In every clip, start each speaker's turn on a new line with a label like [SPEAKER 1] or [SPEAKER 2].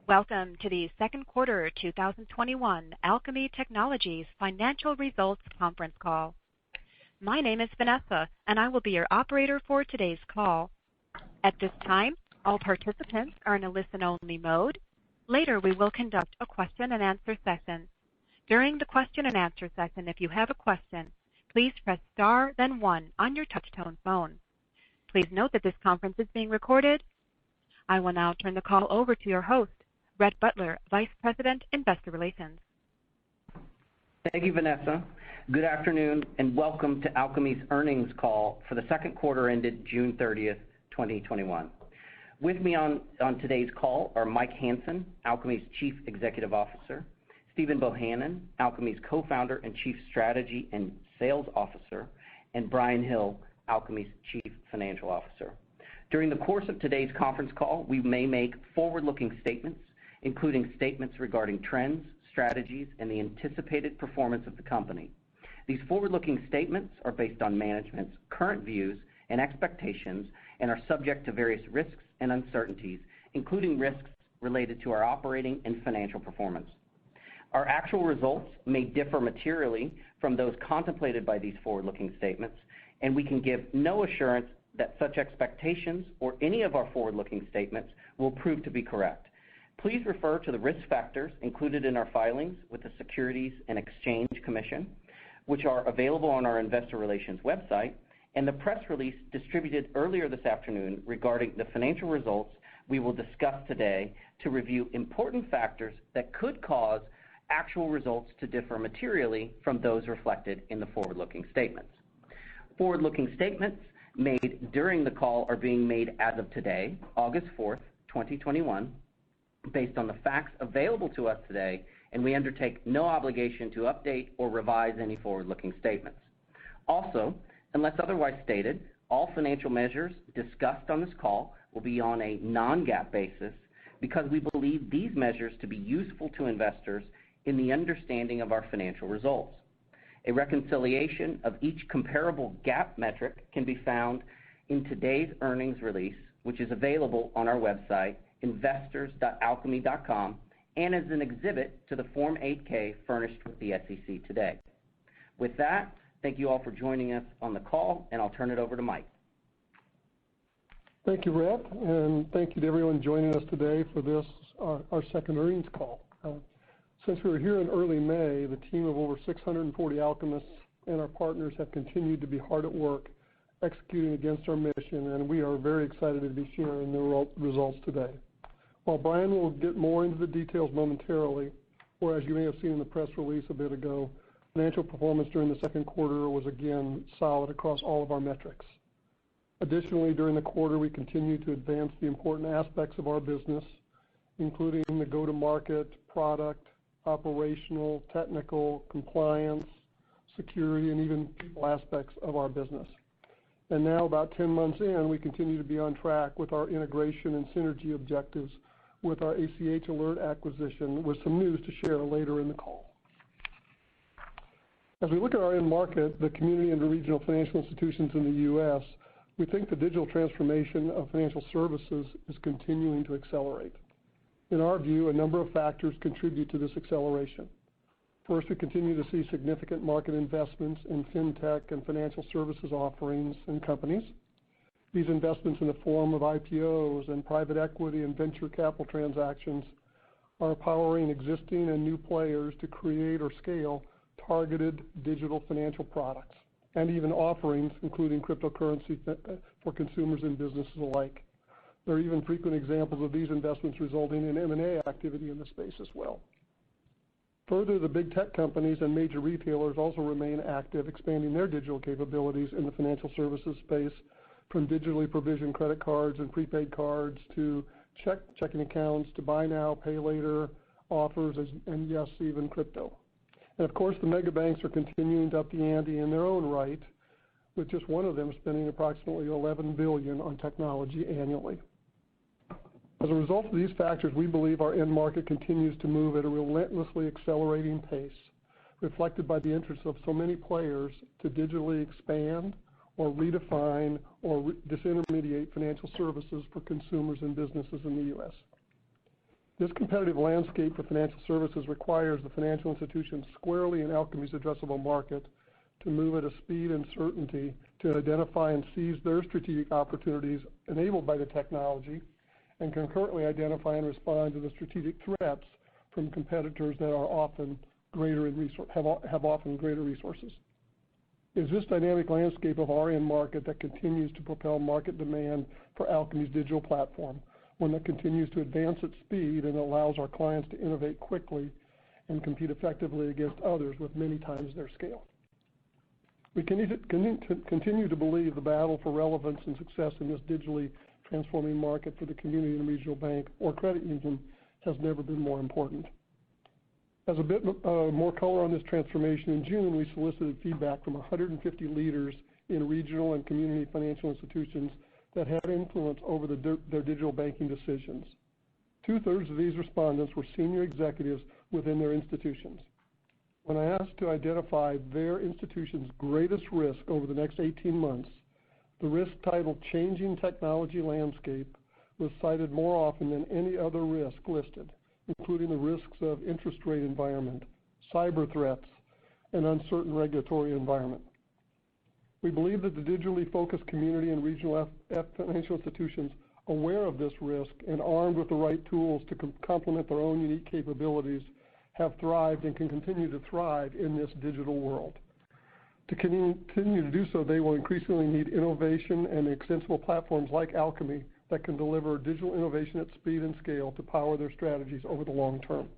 [SPEAKER 1] Welcome to the second quarter 2021 Alkami Technologies Financial Results Conference Call. My name is Vanessa, and I will be your operator for today's call. At this time, all participants are in a listen-only mode. Later, we will conduct a question-and-answer session. During the question-and-answer session, if you have a question, please press star then one on your touch-tone phone. Please note that this conference is being recorded. I will now turn the call over to your host, Rhett Butler, Vice President, Investor Relations.
[SPEAKER 2] Thank you, Vanessa. Good afternoon, and welcome to Alkami's earnings call for the second quarter ended June 30th, 2021. With me on today's call are Mike Hansen, Alkami's Chief Executive Officer, Stephen Bohanon, Alkami's Co-founder and Chief Strategy and Sales Officer, and Brian Hill, Alkami's Chief Financial Officer. During the course of today's conference call, we may make forward-looking statements, including statements regarding trends, strategies, and the anticipated performance of the company. These forward-looking statements are based on management's current views and expectations and are subject to various risks and uncertainties, including risks related to our operating and financial performance. Our actual results may differ materially from those contemplated by these forward-looking statements, and we can give no assurance that such expectations or any of our forward-looking statements will prove to be correct. Please refer to the risk factors included in our filings with the Securities and Exchange Commission, which are available on our investor relations website, and the press release distributed earlier this afternoon regarding the financial results we will discuss today to review important factors that could cause actual results to differ materially from those reflected in the forward-looking statements. Forward-looking statements made during the call are being made as of today, August 4th, 2021, based on the facts available to us today, and we undertake no obligation to update or revise any forward-looking statements. Also, unless otherwise stated, all financial measures discussed on this call will be on a non-GAAP basis because we believe these measures to be useful to investors in the understanding of our financial results. A reconciliation of each comparable GAAP metric can be found in today's earnings release, which is available on our website, investors.alkami.com, and as an exhibit to the Form 8-K furnished with the SEC today. With that, thank you all for joining us on the call, and I'll turn it over to Mike.
[SPEAKER 3] Thank you, Rhett, and thank you to everyone joining us today for this, our second earnings call. Since we were here in early May, the team of over 640 alchemists and our partners have continued to be hard at work executing against our mission, and we are very excited to be sharing the results today. While Brian will get more into the details momentarily, or as you may have seen in the press release a bit ago, financial performance during the second quarter was again solid across all of our metrics. Additionally, during the quarter, we continued to advance the important aspects of our business, including the go-to-market, product, operational, technical, compliance, security, and even people aspects of our business. And now, about 10 months in, we continue to be on track with our integration and synergy objectives with our ACH Alert acquisition, with some news to share later in the call. As we look at our end market, the community and the regional financial institutions in the U.S., we think the digital transformation of financial services is continuing to accelerate. In our view, a number of factors contribute to this acceleration. First, we continue to see significant market investments in fintech and financial services offerings and companies. These investments in the form of IPOs and private equity and venture capital transactions are empowering existing and new players to create or scale targeted digital financial products and even offerings, including cryptocurrency for consumers and businesses alike. There are even frequent examples of these investments resulting in M&A activity in the space as well. Further, the big tech companies and major retailers also remain active, expanding their digital capabilities in the financial services space, from digitally provisioned credit cards and prepaid cards to checking accounts to buy now, pay later offers, and yes, even crypto. And of course, the mega banks are continuing to up the ante in their own right, with just one of them spending approximately $11 billion on technology annually. As a result of these factors, we believe our end market continues to move at a relentlessly accelerating pace, reflected by the interest of so many players to digitally expand or redefine or disintermediate financial services for consumers and businesses in the U.S. This competitive landscape for financial services requires the financial institutions squarely in Alkamy's addressable market to move at a speed and certainty to identify and seize their strategic opportunities enabled by the technology, and concurrently identify and respond to the strategic threats from competitors that are often greater in have often greater resources. It is this dynamic landscape of our end market that continues to propel market demand for Alkamy's digital platform, one that continues to advance at speed and allows our clients to innovate quickly and compete effectively against others with many times their scale. We continue to believe the battle for relevance and success in this digitally transforming market for the community and regional bank or credit union has never been more important. As a bit more color on this transformation, in June we solicited feedback from 150 leaders in regional and community financial institutions that had influence over their digital banking decisions. 2/3 of these respondents were senior executives within their institutions. When I asked to identify their institution's greatest risk over the next 18 months, the risk titled Changing Technology Landscape was cited more often than any other risk listed, including the risks of interest rate environment, cyber threats, and uncertain regulatory environment. We believe that the digitally focused community and regional financial institutions aware of this risk and armed with the right tools to complement their own unique capabilities have thrived and can continue to thrive in this digital world. To continue to do so, they will increasingly need innovation and extensible platforms like Alkamy that can deliver digital innovation at speed and scale to power their strategies over the long term.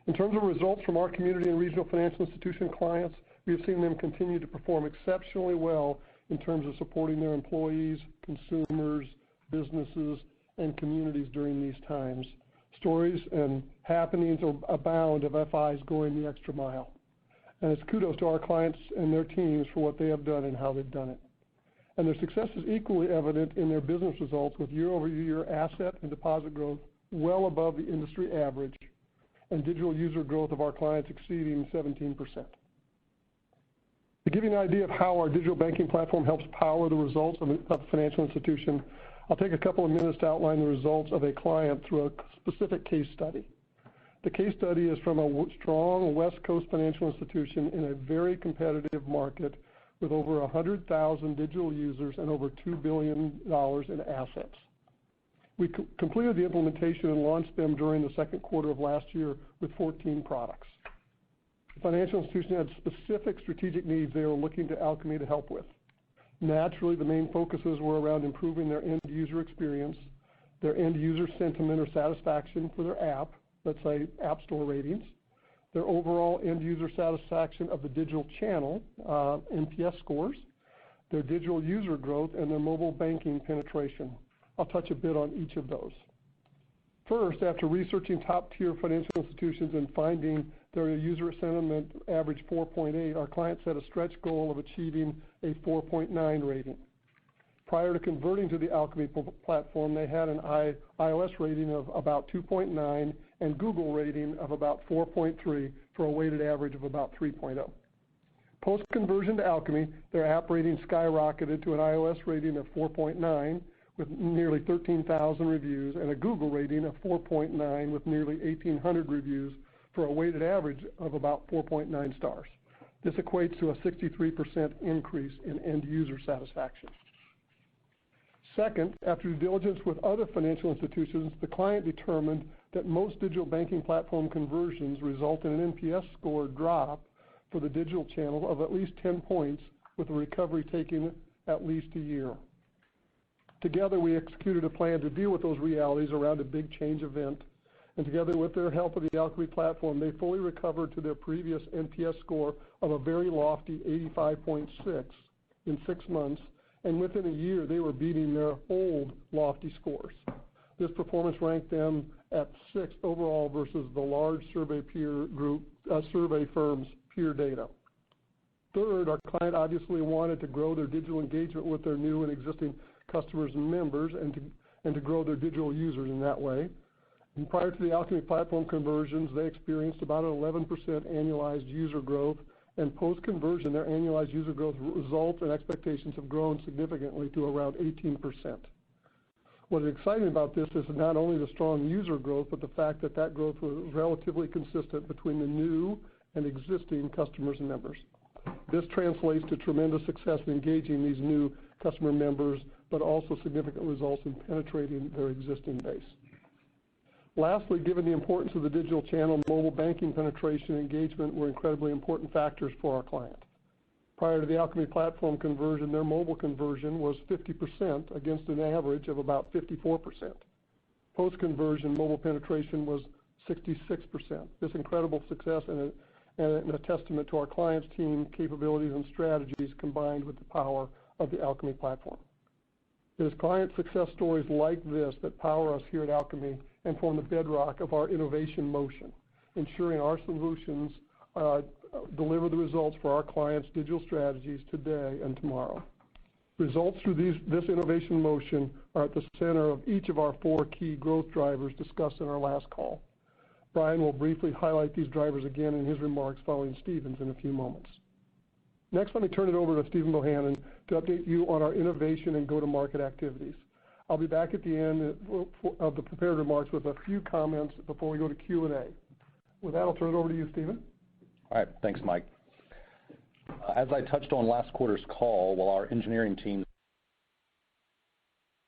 [SPEAKER 3] In terms of results from our community and regional financial institution clients, we have seen them continue to perform exceptionally well in terms of supporting their employees, consumers, businesses, and communities during these times. Stories and happenings abound of FIs going the extra mile. And it's kudos to our clients and their teams for what they have done and how they've done it. And their success is equally evident in their business results with year-over-year asset and deposit growth well above the industry average and digital user growth of our clients exceeding 17%. To give you an idea of how our digital banking platform helps power the results of a financial institution, I'll take a couple of minutes to outline the results of a client through a specific case study. The case study is from a strong West Coast financial institution in a very competitive market with over 100,000 digital users and over $2 billion in assets. We completed the implementation and launched them during the second quarter of last year with 14 products. The financial institution had specific strategic needs they were looking to Alkamy to help with. Naturally, the main focuses were around improving their end user experience, their end user sentiment or satisfaction for their app, let's say App Store ratings, their overall end user satisfaction of the digital channel, NPS scores, their digital user growth, and their mobile banking penetration. I'll touch a bit on each of those. First, after researching top-tier financial institutions and finding their user sentiment average 4.8, our client set a stretch goal of achieving a 4.9 rating. Prior to converting to the Alkamy platform, they had an iOS rating of about 2.9 and Google rating of about 4.3 for a weighted average of about 3.0. Post-conversion to Alkamy, their app rating skyrocketed to an iOS rating of 4.9 with nearly 13,000 reviews and a Google rating of 4.9 with nearly 1,800 reviews for a weighted average of about 4.9 stars. This equates to a 63% increase in end user satisfaction. Second, after due diligence with other financial institutions, the client determined that most digital banking platform conversions result in an NPS score drop for the digital channel of at least 10 points, with the recovery taking at least a year. Together, we executed a plan to deal with those realities around a big change event, and together with their help of the Alkamy platform, they fully recovered to their previous NPS score of a very lofty 85.6 in 6 months, and within a year, they were beating their old lofty scores. This performance ranked them at 6th overall versus the large survey firm's peer data. Third, our client obviously wanted to grow their digital engagement with their new and existing customers and members and to grow their digital users in that way. And prior to the Alkamy platform conversions, they experienced about an 11% annualized user growth, and post-conversion, their annualized user growth results and expectations have grown significantly to around 18%. What is exciting about this is not only the strong user growth, but the fact that that growth was relatively consistent between the new and existing customers and members. This translates to tremendous success in engaging these new customer members, but also significant results in penetrating their existing base. Lastly, given the importance of the digital channel, mobile banking penetration and engagement were incredibly important factors for our client. Prior to the Alkami platform conversion, their mobile conversion was 50% against an average of about 54%. Post-conversion, mobile penetration was 66%. This incredible success and a testament to our client's team capabilities and strategies combined with the power of the Alkami platform. It is client success stories like this that power us here at Alkami and form the bedrock of our innovation motion, ensuring our solutions deliver the results for our clients' digital strategies today and tomorrow. Results through this innovation motion are at the center of each of our 4 key growth drivers discussed in our last call. Brian will briefly highlight these drivers again in his remarks following Stephen's in a few moments. Next, let me turn it over to Stephen Bohannon to update you on our innovation and go-to-market activities. I'll be back at the end of the prepared remarks with a few comments before we go to Q&A. With that, I'll turn it over to you, Stephen.
[SPEAKER 4] All right, thanks, Mike. As I touched on last quarter's call, while our engineering team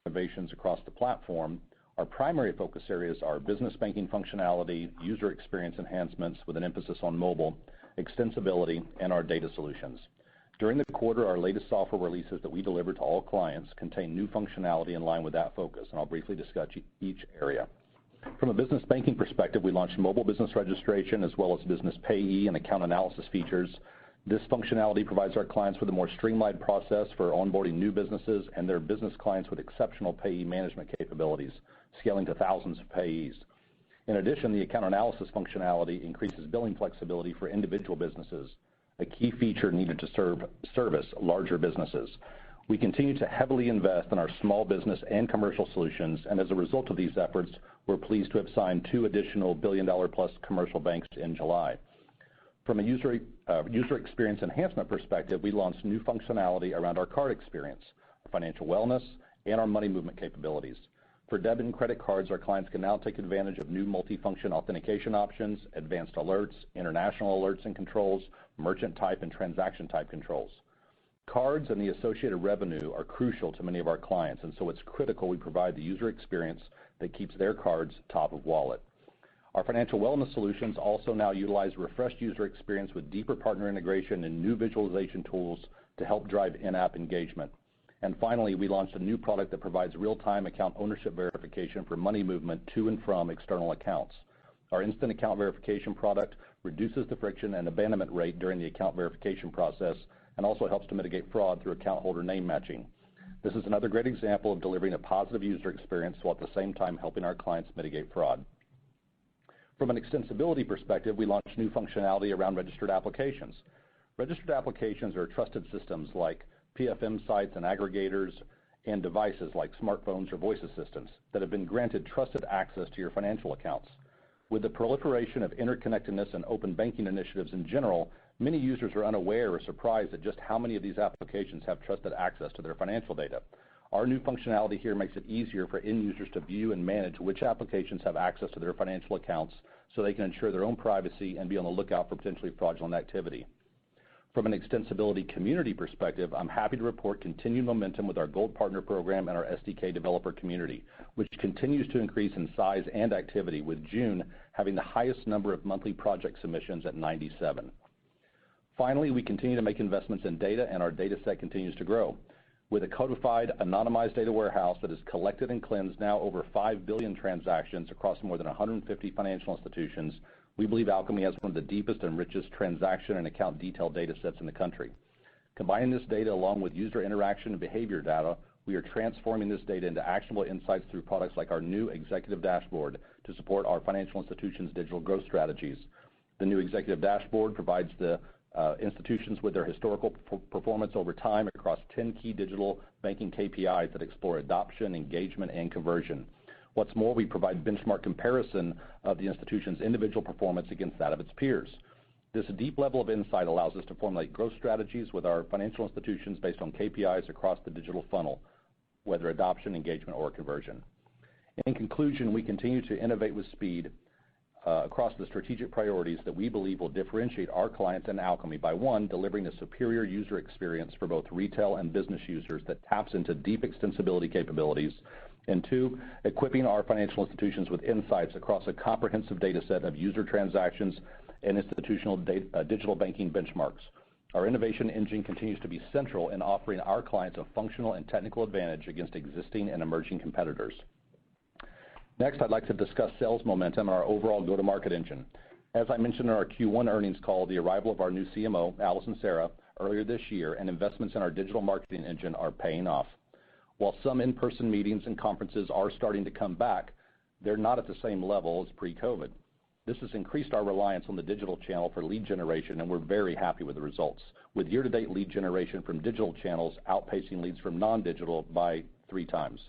[SPEAKER 4] innovations across the platform, our primary focus areas are business banking functionality, user experience enhancements with an emphasis on mobile, extensibility, and our data solutions. During the quarter, our latest software releases that we deliver to all clients contain new functionality in line with that focus, and I'll briefly discuss each area. From a business banking perspective, we launched mobile business registration as well as business payee and account analysis features. This functionality provides our clients with a more streamlined process for onboarding new businesses and their business clients with exceptional payee management capabilities, scaling to thousands of payees. In addition, the account analysis functionality increases billing flexibility for individual businesses, a key feature needed to service larger businesses. We continue to heavily invest in our small business and commercial solutions, and as a result of these efforts, we're pleased to have signed 2 additional billion-dollar-plus commercial banks in July. From a user experience enhancement perspective, we launched new functionality around our card experience, our financial wellness, and our money movement capabilities. For debit and credit cards, our clients can now take advantage of new multi-function authentication options, advanced alerts, international alerts and controls, merchant type and transaction type controls. Cards and the associated revenue are crucial to many of our clients, and so it's critical we provide the user experience that keeps their cards top of wallet. Our financial wellness solutions also now utilize refreshed user experience with deeper partner integration and new visualization tools to help drive in-app engagement. And finally, we launched a new product that provides real-time account ownership verification for money movement to and from external accounts. Our instant account verification product reduces the friction and abandonment rate during the account verification process and also helps to mitigate fraud through account holder name matching. This is another great example of delivering a positive user experience while at the same time helping our clients mitigate fraud. From an extensibility perspective, we launched new functionality around registered applications. Registered applications are trusted systems like PFM sites and aggregators and devices like smartphones or voice assistants that have been granted trusted access to your financial accounts. With the proliferation of interconnectedness and open banking initiatives in general, many users are unaware or surprised at just how many of these applications have trusted access to their financial data. Our new functionality here makes it easier for end users to view and manage which applications have access to their financial accounts so they can ensure their own privacy and be on the lookout for potentially fraudulent activity. From an extensibility community perspective, I'm happy to report continued momentum with our Gold Partner Program and our SDK developer community, which continues to increase in size and activity, with June having the highest number of monthly project submissions at 97. Finally, we continue to make investments in data, and our data set continues to grow. With a codified, anonymized data warehouse that has collected and cleansed now over 5 billion transactions across more than 150 financial institutions, we believe Alkami has one of the deepest and richest transaction and account detail data sets in the country. Combining this data along with user interaction and behavior data, we are transforming this data into actionable insights through products like our new executive dashboard to support our financial institutions' digital growth strategies. The new executive dashboard provides the institutions with their historical performance over time across 10 key digital banking KPIs that explore adoption, engagement, and conversion. What's more, we provide benchmark comparison of the institution's individual performance against that of its peers. This deep level of insight allows us to formulate growth strategies with our financial institutions based on KPIs across the digital funnel. whether adoption, engagement, or conversion. In conclusion, we continue to innovate with speed across the strategic priorities that we believe will differentiate our clients and Alkami by, one, delivering a superior user experience for both retail and business users that taps into deep extensibility capabilities, and two, equipping our financial institutions with insights across a comprehensive data set of user transactions and institutional digital banking benchmarks. Our innovation engine continues to be central in offering our clients a functional and technical advantage against existing and emerging competitors. Next, I'd like to discuss sales momentum and our overall go-to-market engine. As I mentioned in our Q1 earnings call, the arrival of our new CMO, Allison Sarah, earlier this year, and investments in our digital marketing engine are paying off. While some in-person meetings and conferences are starting to come back, they're not at the same level as pre-COVID. This has increased our reliance on the digital channel for lead generation, and we're very happy with the results, with year-to-date lead generation from digital channels outpacing leads from non-digital by 3 times.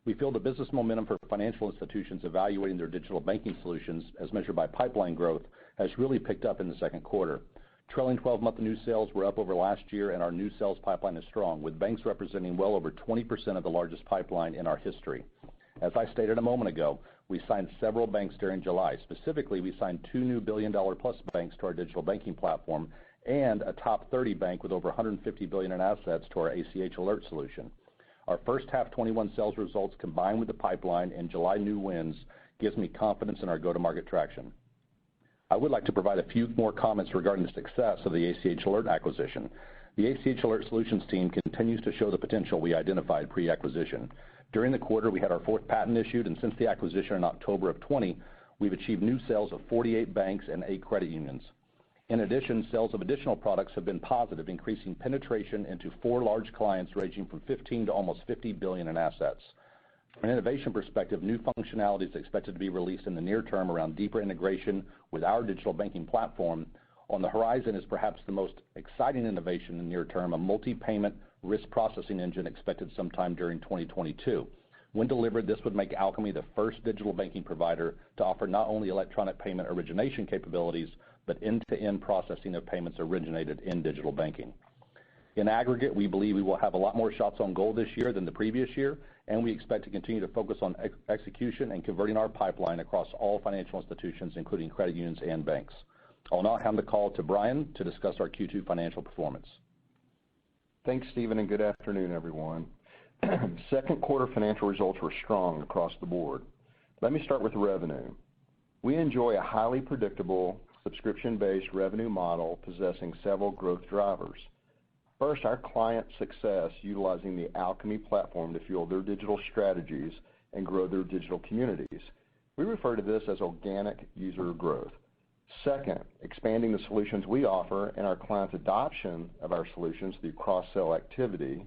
[SPEAKER 4] We feel the business momentum for financial institutions evaluating their digital banking solutions, as measured by pipeline growth, has really picked up in the second quarter. Trailing 12-month new sales were up over last year, and our new sales pipeline is strong, with banks representing well over 20% of the largest pipeline in our history. As I stated a moment ago, we signed several banks during July. Specifically, we signed 2 new billion-dollar-plus banks to our digital banking platform and a top 30 bank with over $150 billion in assets to our ACH Alert solution. Our first half 21 sales results combined with the pipeline and July new wins gives me confidence in our go-to-market traction. I would like to provide a few more comments regarding the success of the ACH Alert acquisition. The ACH Alert Solutions team continues to show the potential we identified pre-acquisition. During the quarter, we had our 4th patent issued, and since the acquisition in October of 20, we've achieved new sales of 48 banks and 8 credit unions. In addition, sales of additional products have been positive, increasing penetration into 4 large clients ranging from 15 to almost 50 billion in assets. From an innovation perspective, new functionality is expected to be released in the near term around deeper integration with our digital banking platform. On the horizon is perhaps the most exciting innovation in the near term, a multi-payment risk processing engine expected sometime during 2022. When delivered, this would make Alkami the first digital banking provider to offer not only electronic payment origination capabilities, but end-to-end processing of payments originated in digital banking. In aggregate, we believe we will have a lot more shots on goal this year than the previous year, and we expect to continue to focus on execution and converting our pipeline across all financial institutions, including credit unions and banks. I'll now hand the call to Brian to discuss our Q2 financial performance.
[SPEAKER 5] Thanks, Stephen, and good afternoon, everyone. Second quarter financial results were strong across the board. Let me start with revenue. We enjoy a highly predictable, subscription-based revenue model possessing several growth drivers. First, our client success utilizing the Alkami platform to fuel their digital strategies and grow their digital communities. We refer to this as organic user growth. Second, expanding the solutions we offer and our clients' adoption of our solutions through cross-sell activity.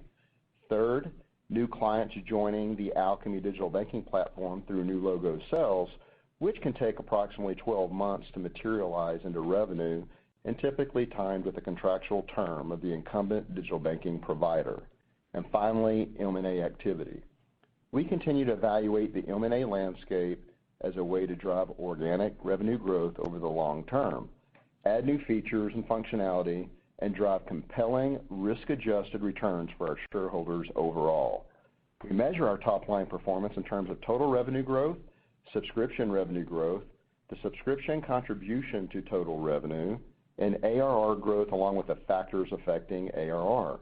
[SPEAKER 5] Third, new clients joining the Alkami digital banking platform through new logo sales, which can take approximately 12 months to materialize into revenue and typically timed with the contractual term of the incumbent digital banking provider. And finally, M&A activity. We continue to evaluate the M&A landscape as a way to drive organic revenue growth over the long term, add new features and functionality, and drive compelling risk-adjusted returns for our shareholders overall. We measure our top-line performance in terms of total revenue growth, subscription revenue growth, the subscription contribution to total revenue, and ARR growth along with the factors affecting ARR.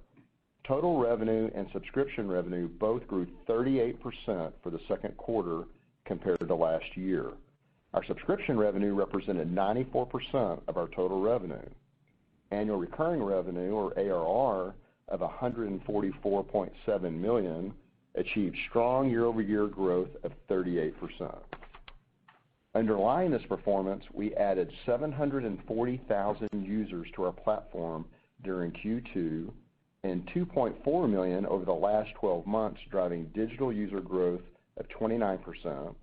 [SPEAKER 5] Total revenue and subscription revenue both grew 38% for the second quarter compared to last year. Our subscription revenue represented 94% of our total revenue. Annual recurring revenue, or ARR, of $144.7 million achieved strong year-over-year growth of 38%. Underlying this performance, we added 740,000 users to our platform during Q2 and 2.4 million over the last 12 months, driving digital user growth of 29%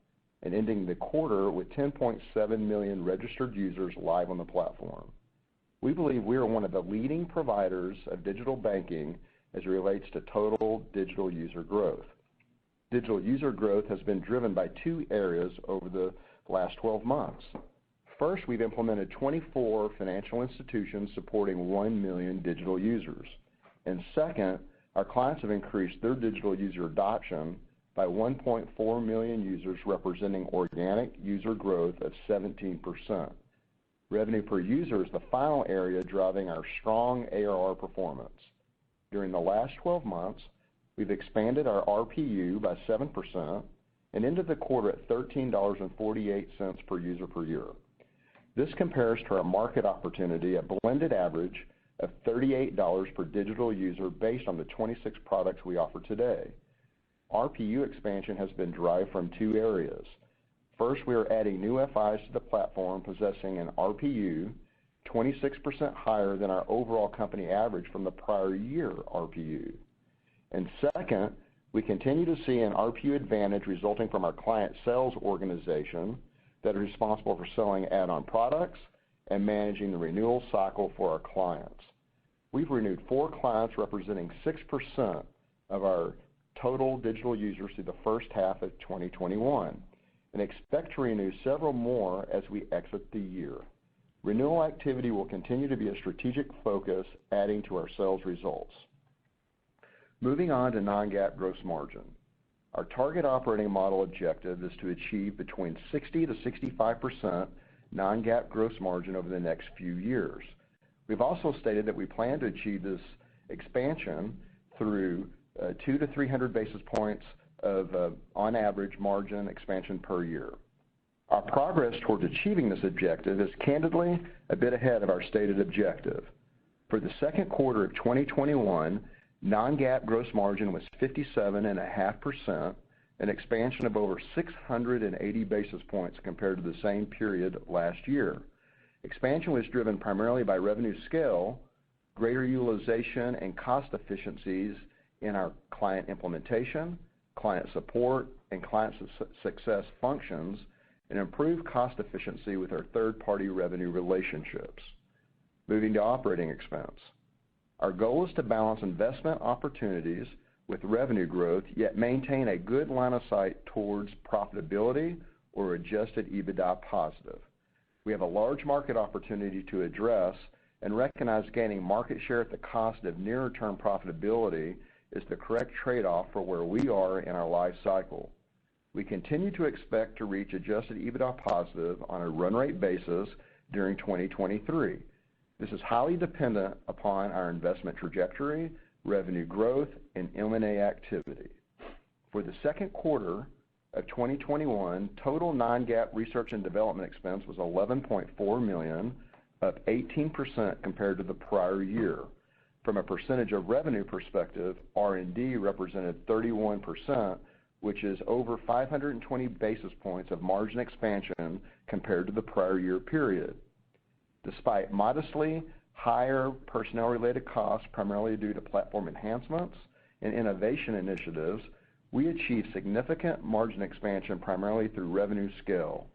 [SPEAKER 5] and ending the quarter with 10.7 million registered users live on the platform. We believe we are one of the leading providers of digital banking as it relates to total digital user growth. Digital user growth has been driven by 2 areas over the last 12 months. First, we've implemented 24 financial institutions supporting 1 million digital users. And second, Our clients have increased their digital user adoption by 1.4 million users, representing organic user growth of 17%. Revenue per user is the final area driving our strong ARR performance. During the last 12 months, we've expanded our RPU by 7% and ended the quarter at $13.48 per user per year. This compares to our market opportunity, a blended average of $38 per digital user based on the 26 products we offer today. RPU expansion has been derived from two areas. First, we are adding new FIs to the platform possessing an RPU 26% higher than our overall company average from the prior year RPU. And second, we continue to see an RPU advantage resulting from our client sales organization that is responsible for selling add-on products and managing the renewal cycle for our clients. We've renewed 4 clients representing 6% of our total digital users through the first half of 2021 and expect to renew several more as we exit the year. Renewal activity will continue to be a strategic focus, adding to our sales results. Moving on to non-GAAP gross margin. Our target operating model objective is to achieve between 60 to 65% non-GAAP gross margin over the next few years. We've also stated that we plan to achieve this expansion through 200 to 300 basis points of on average margin expansion per year. Our progress towards achieving this objective is candidly a bit ahead of our stated objective. For the second quarter of 2021, non-GAAP gross margin was 57.5%, an expansion of over 680 basis points compared to the same period last year. Expansion was driven primarily by revenue scale, greater utilization and cost efficiencies in our client implementation, client support, and client success functions, and improved cost efficiency with our third-party revenue relationships. Moving to operating expense. Our goal is to balance investment opportunities with revenue growth, yet maintain a good line of sight towards profitability or adjusted EBITDA positive. We have a large market opportunity to address and recognize gaining market share at the cost of nearer-term profitability is the correct trade-off for where we are in our life cycle. We continue to expect to reach adjusted EBITDA positive on a run rate basis during 2023. This is highly dependent upon our investment trajectory, revenue growth, and M&A activity. For the second quarter of 2021, total non-GAAP research and development expense was $11.4 million, up 18% compared to the prior year. From a percentage of revenue perspective, R&D represented 31%, which is over 520 basis points of margin expansion compared to the prior year period. Despite modestly higher personnel-related costs, primarily due to platform enhancements and innovation initiatives, we achieved significant margin expansion primarily through revenue scale.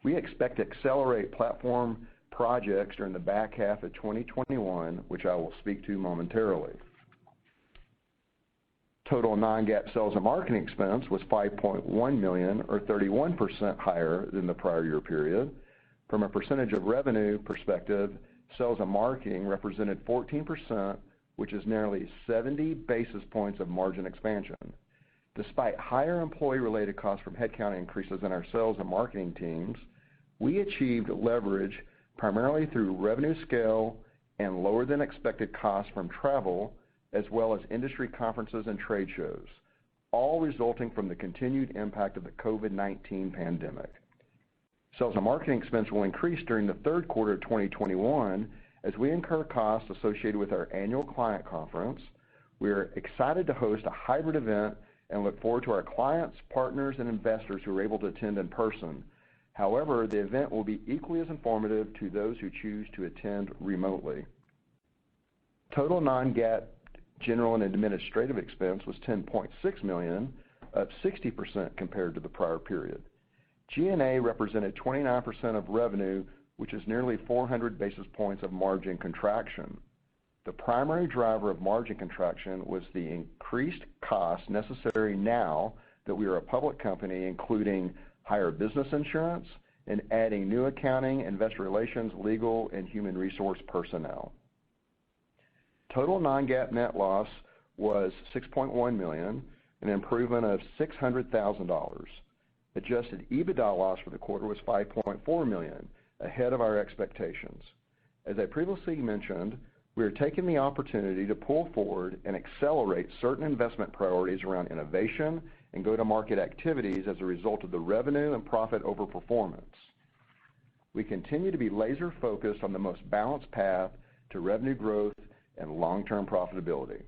[SPEAKER 5] We expect to accelerate platform projects during the back half of 2021, which I will speak to momentarily. Total non-GAAP sales and marketing expense was $5.1 million, or 31% higher than the prior year period. From a percentage of revenue perspective, sales and marketing represented 14%, which is nearly 70 basis points of margin expansion. Despite higher employee-related costs from headcount increases in our sales and marketing teams, we achieved leverage primarily through revenue scale and lower than expected costs from travel, as well as industry conferences and trade shows, all resulting from the continued impact of the COVID-19 pandemic. Sales and marketing expense will increase during the third quarter of 2021 as we incur costs associated with our annual client conference. We are excited to host a hybrid event and look forward to our clients, partners, and investors who are able to attend in person. However, the event will be equally as informative to those who choose to attend remotely. Total non-GAAP general and administrative expense was $10.6 million, up 60% compared to the prior period. G&A represented 29% of revenue, which is nearly 400 basis points of margin contraction. The primary driver of margin contraction was the increased costs necessary now that we are a public company, including higher business insurance and adding new accounting, investor relations, legal, and human resource personnel. Total non-GAAP net loss was $6.1 million, an improvement of $600,000. Adjusted EBITDA loss for the quarter was $5.4 million, ahead of our expectations. As I previously mentioned, we are taking the opportunity to pull forward and accelerate certain investment priorities around innovation and go-to-market activities as a result of the revenue and profit overperformance. We continue to be laser-focused on the most balanced path to revenue growth and long-term profitability.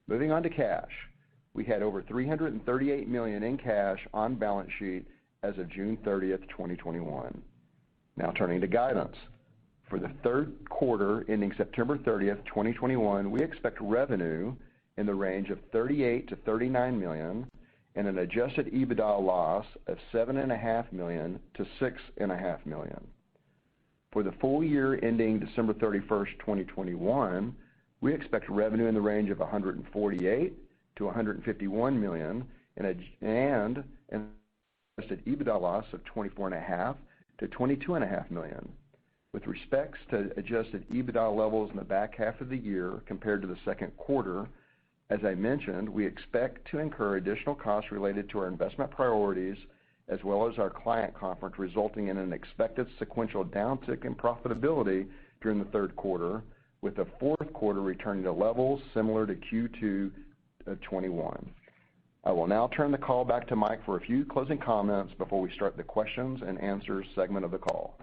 [SPEAKER 5] Moving on to cash. We had over $338 million in cash on balance sheet as of June 30th, 2021. Now turning to guidance. For the third quarter ending September 30th, 2021, we expect revenue in the range of $38 to $39 million and an adjusted EBITDA loss of $7.5 million to $6.5 million. For the full year ending December 31st, 2021, we expect revenue in the range of $148 to $151 million and an adjusted EBITDA loss of $24.5 to $22.5 million. With respects to adjusted EBITDA levels in the back half of the year compared to the second quarter, as I mentioned, we expect to incur additional costs related to our investment priorities as well as our client conference, resulting in an expected sequential downtick in profitability during the third quarter, with the fourth quarter returning to levels similar to Q2 of 21. I will now turn the call back to Mike for a few closing comments before we start the questions and answers segment of the call.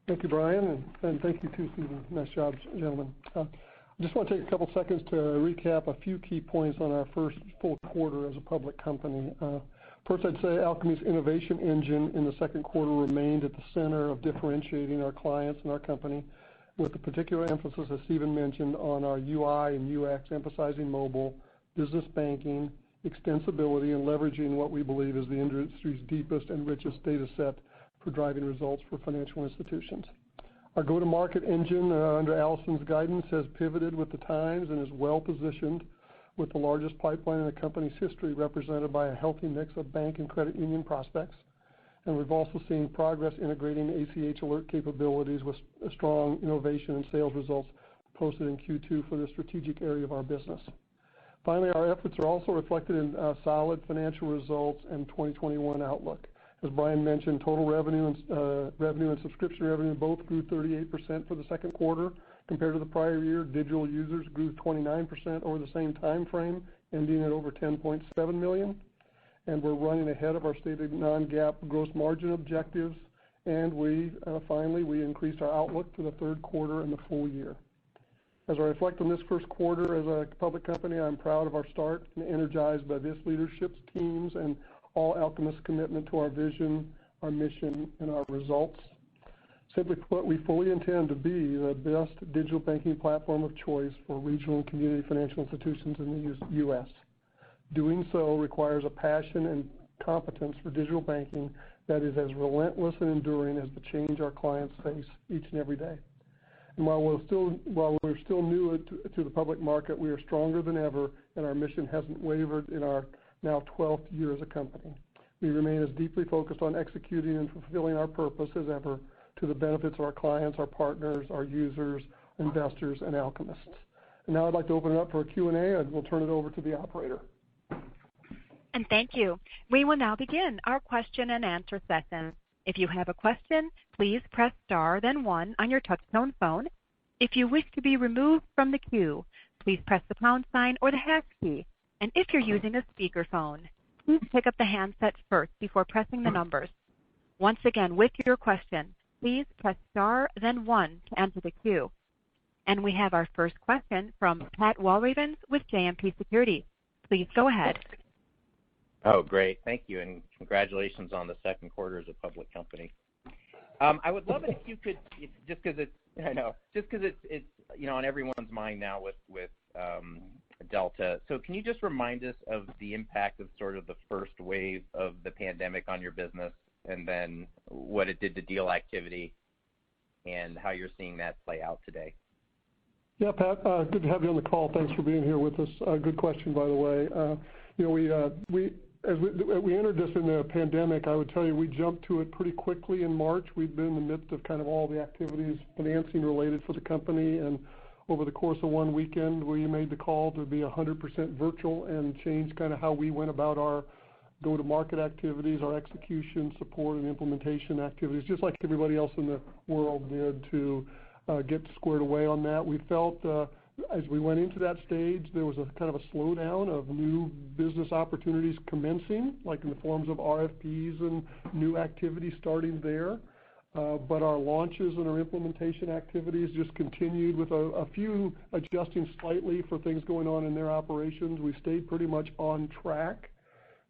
[SPEAKER 3] Thank you, Brian, and thank you too, Stephen. Nice job, gentlemen. I just want to take a couple seconds to recap a few key points on our first full quarter as a public company. First, I'd say Alkamai's innovation engine in the second quarter remained at the center of differentiating our clients and our company, with a particular emphasis, as Stephen mentioned, on our UI and UX, emphasizing mobile, business banking, extensibility, and leveraging what we believe is the industry's deepest and richest data set for driving results for financial institutions. Our go-to-market engine, under Allison's guidance, has pivoted with the times and is well-positioned with the largest pipeline in the company's history, represented by a healthy mix of bank and credit union prospects. And we've also seen progress integrating ACH alert capabilities with strong innovation and sales results posted in Q2 for the strategic area of our business. Finally, our efforts are also reflected in solid financial results and 2021 outlook. As Brian mentioned, total revenue and subscription revenue both grew 38% for the second quarter compared to the prior year. Digital users grew 29% over the same time frame, ending at over 10.7 million. And we're running ahead of our stated non-GAAP gross margin objectives. And finally, we increased our outlook for the third quarter and the full year. As I reflect on this first quarter as a public company, I'm proud of our start and energized by this leadership's teams and all Alkamists' commitment to our vision, our mission, and our results. Simply put, we fully intend to be the best digital banking platform of choice for regional and community financial institutions in the U.S. Doing so requires a passion and competence for digital banking that is as relentless and enduring as the change our clients face each and every day. And while we're still new to the public market, we are stronger than ever, and our mission hasn't wavered in our now 12th year as a company. We remain as deeply focused on executing and fulfilling our purpose as ever to the benefits of our clients, our partners, our users, investors, and Alkamists. And now I'd like to open it up for a Q&A, and we'll turn it over to the operator.
[SPEAKER 1] And thank you. We will now begin our question and answer session. If you have a question, please press star then one on your touch-tone phone. If you wish to be removed from the queue, please press the pound sign or the hash key. And if you're using a speakerphone, please pick up the handset first before pressing the numbers. Once again, with your question, please press star then one to enter the queue. And we have our first question from Pat Walravens with JMP Securities. Please go ahead.
[SPEAKER 6] Oh, great. Thank you, and congratulations on the second quarter as a public company. I would love it if you could, just because it's on everyone's mind now with Delta. So can you just remind us of the impact of sort of the first wave of the pandemic on your business, and then what it did to deal activity, and how you're seeing that play out today?
[SPEAKER 3] Yeah, Pat, good to have you on the call. Thanks for being here with us. Good question, by the way. As we entered this in the pandemic, I would tell you we jumped to it pretty quickly in March. We've been in the midst of kind of all the activities, financing related for the company, and over the course of one weekend, we made the call to be 100% virtual and change kind of how we went about our go-to-market activities, our execution, support, and implementation activities, just like everybody else in the world did to get squared away on that. We felt as we went into that stage, there was a kind of a slowdown of new business opportunities commencing, like in the forms of RFPs and new activities starting there. But our launches and our implementation activities just continued with a few adjusting slightly for things going on in their operations. We stayed pretty much on track.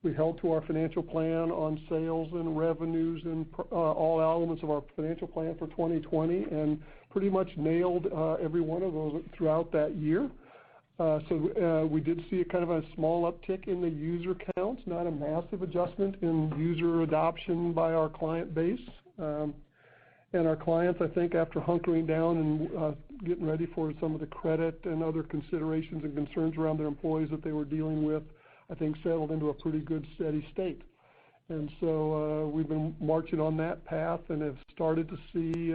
[SPEAKER 3] We held to our financial plan on sales and revenues and all elements of our financial plan for 2020 and pretty much nailed every one of those throughout that year. So we did see a kind of a small uptick in the user counts, not a massive adjustment in user adoption by our client base. And our clients, I think, after hunkering down and getting ready for some of the credit and other considerations and concerns around their employees that they were dealing with, I think settled into a pretty good steady state. And so we've been marching on that path and have started to see,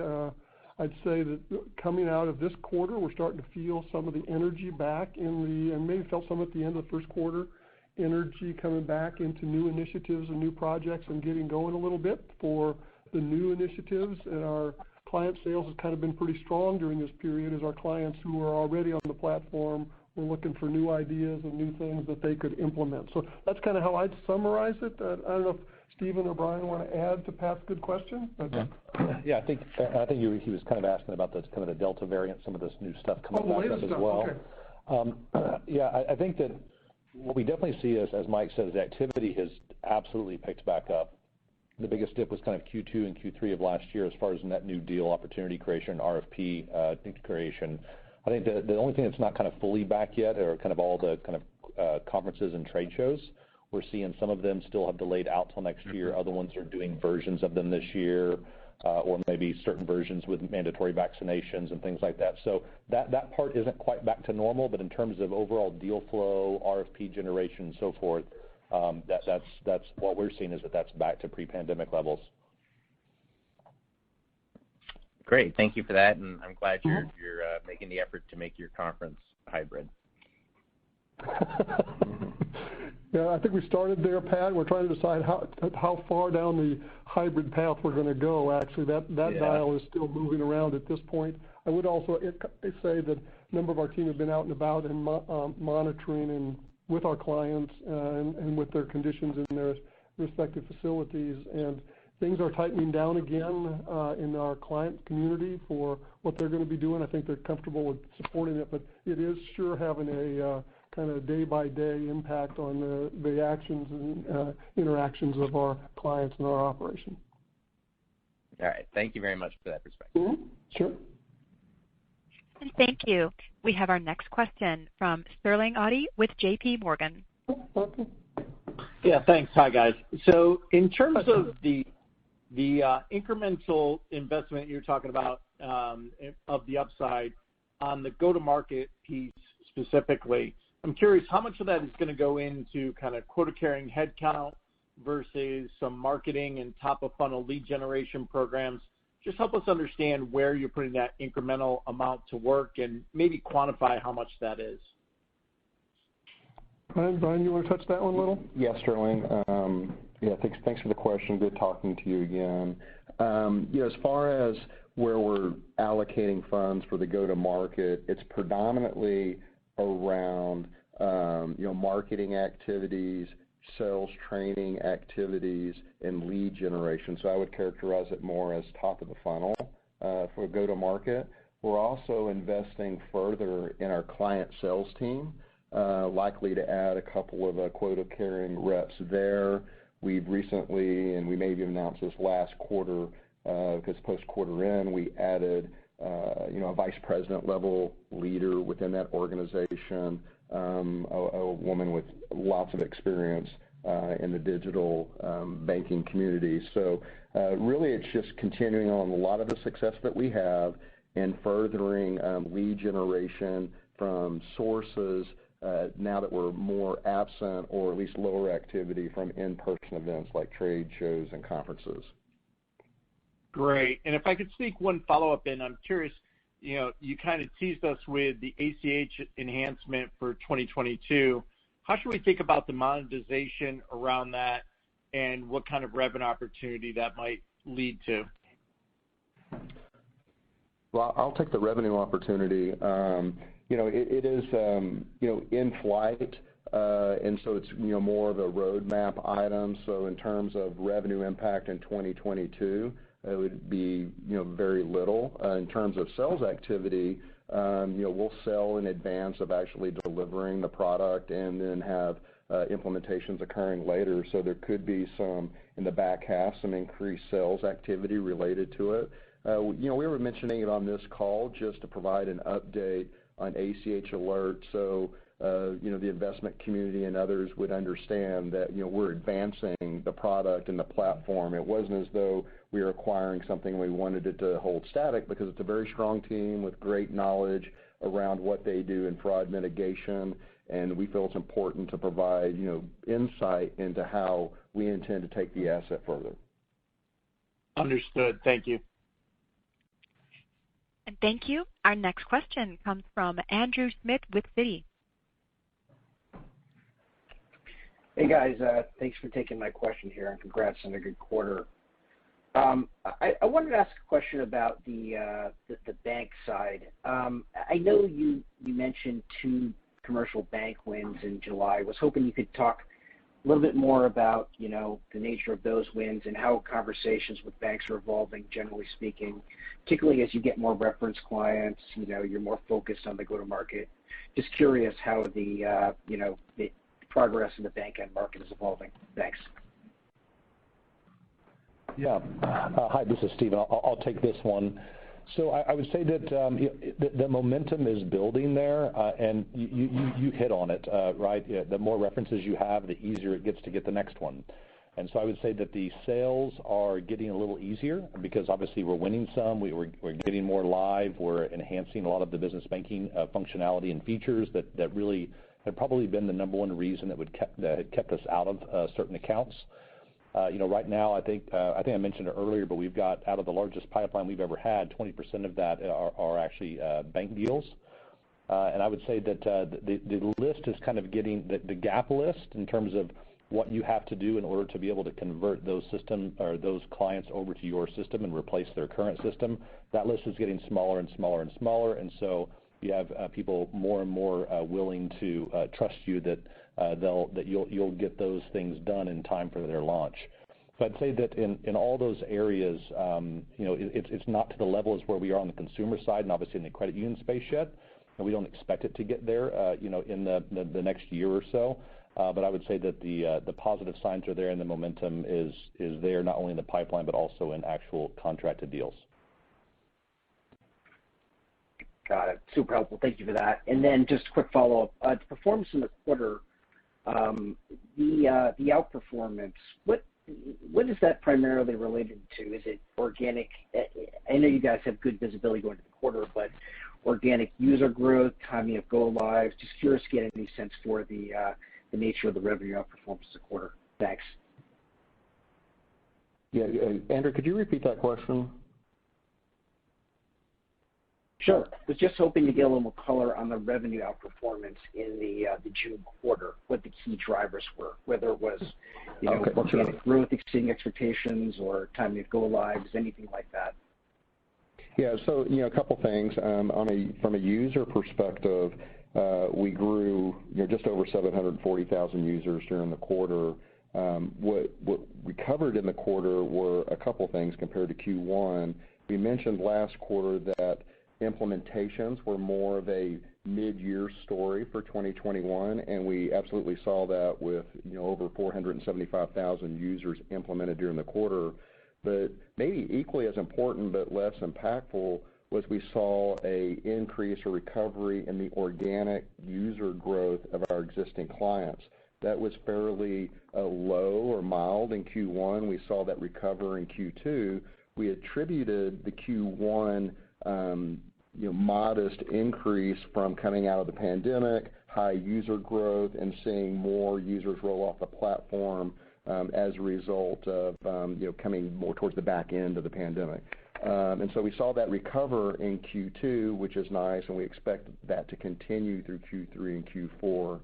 [SPEAKER 3] I'd say that coming out of this quarter, we're starting to feel some of the energy back and maybe felt some at the end of the first quarter, energy coming back into new initiatives and new projects and getting going a little bit for the new initiatives. And our client sales has kind of been pretty strong during this period as our clients who are already on the platform were looking for new ideas and new things that they could implement. So that's kind of how I'd summarize it. I don't know if Stephen or Brian want to add to Pat's good question.
[SPEAKER 4] Yeah, I think he was kind of asking about the kind of the Delta variant, some of this new stuff coming back up as well. Okay. Yeah, I think that what we definitely see is, as Mike says, the activity has absolutely picked back up. The biggest dip was kind of Q2 and Q3 of last year as far as net new deal opportunity creation, RFP creation. I think the only thing that's not kind of fully back yet are kind of all the kind of conferences and trade shows. We're seeing some of them still have delayed out till next year. Other ones are doing versions of them this year, or maybe certain versions with mandatory vaccinations and things like that. So that part isn't quite back to normal, but in terms of overall deal flow, RFP generation, and so forth, that's what we're seeing is that's back to pre-pandemic levels.
[SPEAKER 6] Great, thank you for that, and I'm glad you're making the effort to make your conference hybrid.
[SPEAKER 3] Yeah, I think we started there, Pat. We're trying to decide how far down the hybrid path we're going to go. Actually, that dial is still moving around at this point. I would also say that a number of our team have been out and about and monitoring and with our clients and with their conditions in their respective facilities. And things are tightening down again in our client community for what they're going to be doing. I think they're comfortable with supporting it, but it is sure having a kind of day-by-day impact on the actions and interactions of our clients and our operation.
[SPEAKER 6] All right. Thank you very much for that perspective.
[SPEAKER 3] Mm-hmm. Sure.
[SPEAKER 1] Thank you. We have our next question from Sterling Auty with J.P. Morgan.
[SPEAKER 3] Okay.
[SPEAKER 7] Yeah, thanks. Hi, guys. So in terms of the incremental investment you're talking about of the upside on the go-to-market piece specifically, I'm curious how much of that is going to go into kind of quota-carrying headcount versus some marketing and top-of-funnel lead generation programs. Just help us understand where you're putting that incremental amount to work and maybe quantify how much that is.
[SPEAKER 3] Brian, you want to touch that one a little?
[SPEAKER 5] Yeah, Sterling. Yeah, thanks for the question. Good talking to you again. As far as where we're allocating funds for the go-to-market, it's predominantly around marketing activities, sales training activities, and lead generation. So I would characterize it more as top of the funnel for go-to-market. We're also investing further in our client sales team, likely to add a couple of quota-carrying reps there. We've recently, and we may have announced this last quarter, because post-quarter end, we added a vice president level leader within that organization, a woman with lots of experience in the digital banking community. So really it's just continuing on a lot of the success that we have and furthering lead generation from sources now that we're more absent or at least lower activity from in-person events like trade shows and conferences.
[SPEAKER 7] Great. And if I could sneak one follow-up in, I'm curious, you kind of teased us with the ACH enhancement for 2022. How should we think about the monetization around that and what kind of revenue opportunity that might lead to?
[SPEAKER 5] Well, I'll take the revenue opportunity. It is, in flight, and so it's, more of a roadmap item. So in terms of revenue impact in 2022, it would be, very little. In terms of sales activity, we'll sell in advance of actually delivering the product and then have implementations occurring later. So there could be some, in the back half, some increased sales activity related to it. We were mentioning it on this call just to provide an update on ACH Alert so, the investment community and others would understand that, we're advancing the product and the platform. It wasn't as though we were acquiring something and we wanted it to hold static, because it's a very strong team with great knowledge around what they do in fraud mitigation, and we feel it's important to provide, insight into how we intend to take the asset further.
[SPEAKER 7] Understood. Thank you.
[SPEAKER 1] And thank you. Our next question comes from Andrew Smith with Citi.
[SPEAKER 8] Hey guys, thanks for taking my question here, and congrats on a good quarter. I wanted to ask a question about the bank side. I know you mentioned 2 commercial bank wins in July. I was hoping you could talk a little bit more about, the nature of those wins and how conversations with banks are evolving, generally speaking, particularly as you get more reference clients, you're more focused on the go-to-market. Just curious how the progress in the bank end market is evolving. Thanks.
[SPEAKER 4] Yeah. Hi, this is Stephen. I'll take this one. So I would say that the momentum is building there, and you hit on it, right? Yeah, the more references you have, the easier it gets to get the next one. And so I would say that the sales are getting a little easier because obviously we're winning some, we're getting more live, we're enhancing a lot of the business banking functionality and features that really had probably been the number one reason that had kept us out of certain accounts. Right now, I think I mentioned it earlier, but we've got, out of the largest pipeline we've ever had, 20% of that are actually bank deals. And I would say that the list is kind of getting the gap list in terms of what you have to do in order to be able to convert those those clients over to your system and replace their current system. That list is getting smaller and smaller and smaller, and so you have people more and more willing to trust you that you'll get those things done in time for their launch. So I'd say that in all those areas, it's not to the level as where we are on the consumer side and obviously in the credit union space yet, and we don't expect it to get there, in the next year or so. But I would say that the positive signs are there and the momentum is there, not only in the pipeline but also in actual contracted deals.
[SPEAKER 8] Got it. Super helpful. Thank you for that. And then just a quick follow-up. The performance in the quarter, the outperformance, what is that primarily related to? Is it organic? I know you guys have good visibility going into the quarter, but organic user growth, timing of go lives, just curious to get any sense for the nature of the revenue outperformance of the quarter. Thanks.
[SPEAKER 5] Yeah, Andrew, could you repeat that question?
[SPEAKER 8] Sure. I was just hoping to get a little more color on the revenue outperformance in the June quarter, what the key drivers were, whether it was organic growth exceeding expectations or timing of go lives, anything like that.
[SPEAKER 5] Yeah, so a couple things. From a user perspective, we grew just over 740,000 users during the quarter. What we covered in the quarter were a couple things compared to Q1. We mentioned last quarter that implementations were more of a mid-year story for 2021, and we absolutely saw that with over 475,000 users implemented during the quarter. But maybe equally as important but less impactful was we saw a increase or recovery in the organic user growth of our existing clients. That was fairly low or mild in Q1. We saw that recover in Q2. We attributed the Q1 modest increase from coming out of the pandemic, high user growth, and seeing more users roll off the platform as a result of coming more towards the back end of the pandemic. And so we saw that recover in Q2, which is nice, and we expect that to continue through Q3 and Q4.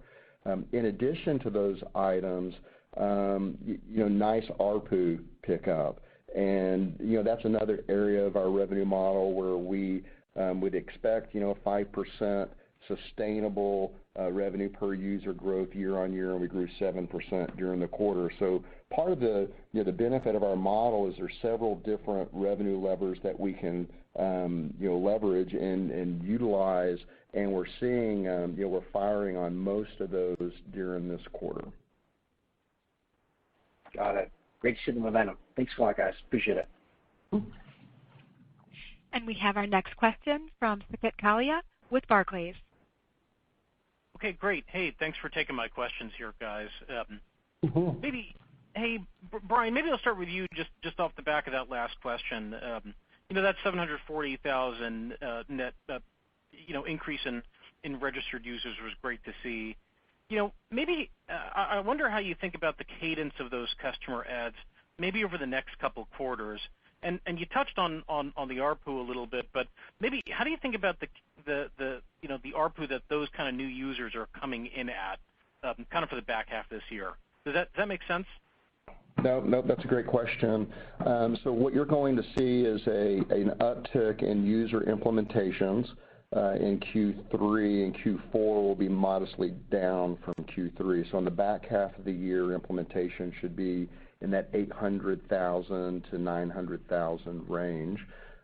[SPEAKER 5] In addition to those items, nice ARPU pickup. And, that's another area of our revenue model where we would expect, 5% sustainable revenue per user growth year on year, and we grew 7% during the quarter. So part of the benefit of our model is there's several different revenue levers that we can leverage and utilize, and we're seeing we're firing on most of those during this quarter.
[SPEAKER 8] Got it. Great to see the momentum. Thanks a lot, guys. Appreciate it.
[SPEAKER 1] And we have our next question from Saket Kalia with Barclays.
[SPEAKER 9] Okay, great. Hey, thanks for taking my questions here, guys. Brian, maybe I'll start with you just off the back of that last question. That 740,000 net increase in registered users was great to see. Maybe I wonder how you think about the cadence of those customer adds maybe over the next couple quarters. And you touched on the ARPU a little bit, but maybe how do you think about the ARPU that those kind of new users are coming in at kind of for the back half of this year? Does that make sense?
[SPEAKER 5] No, that's a great question. So what you're going to see is an uptick in user implementations in Q3, and Q4 will be modestly down from Q3. So in the back half of the year, implementation should be in that 800,000 to 900,000 range.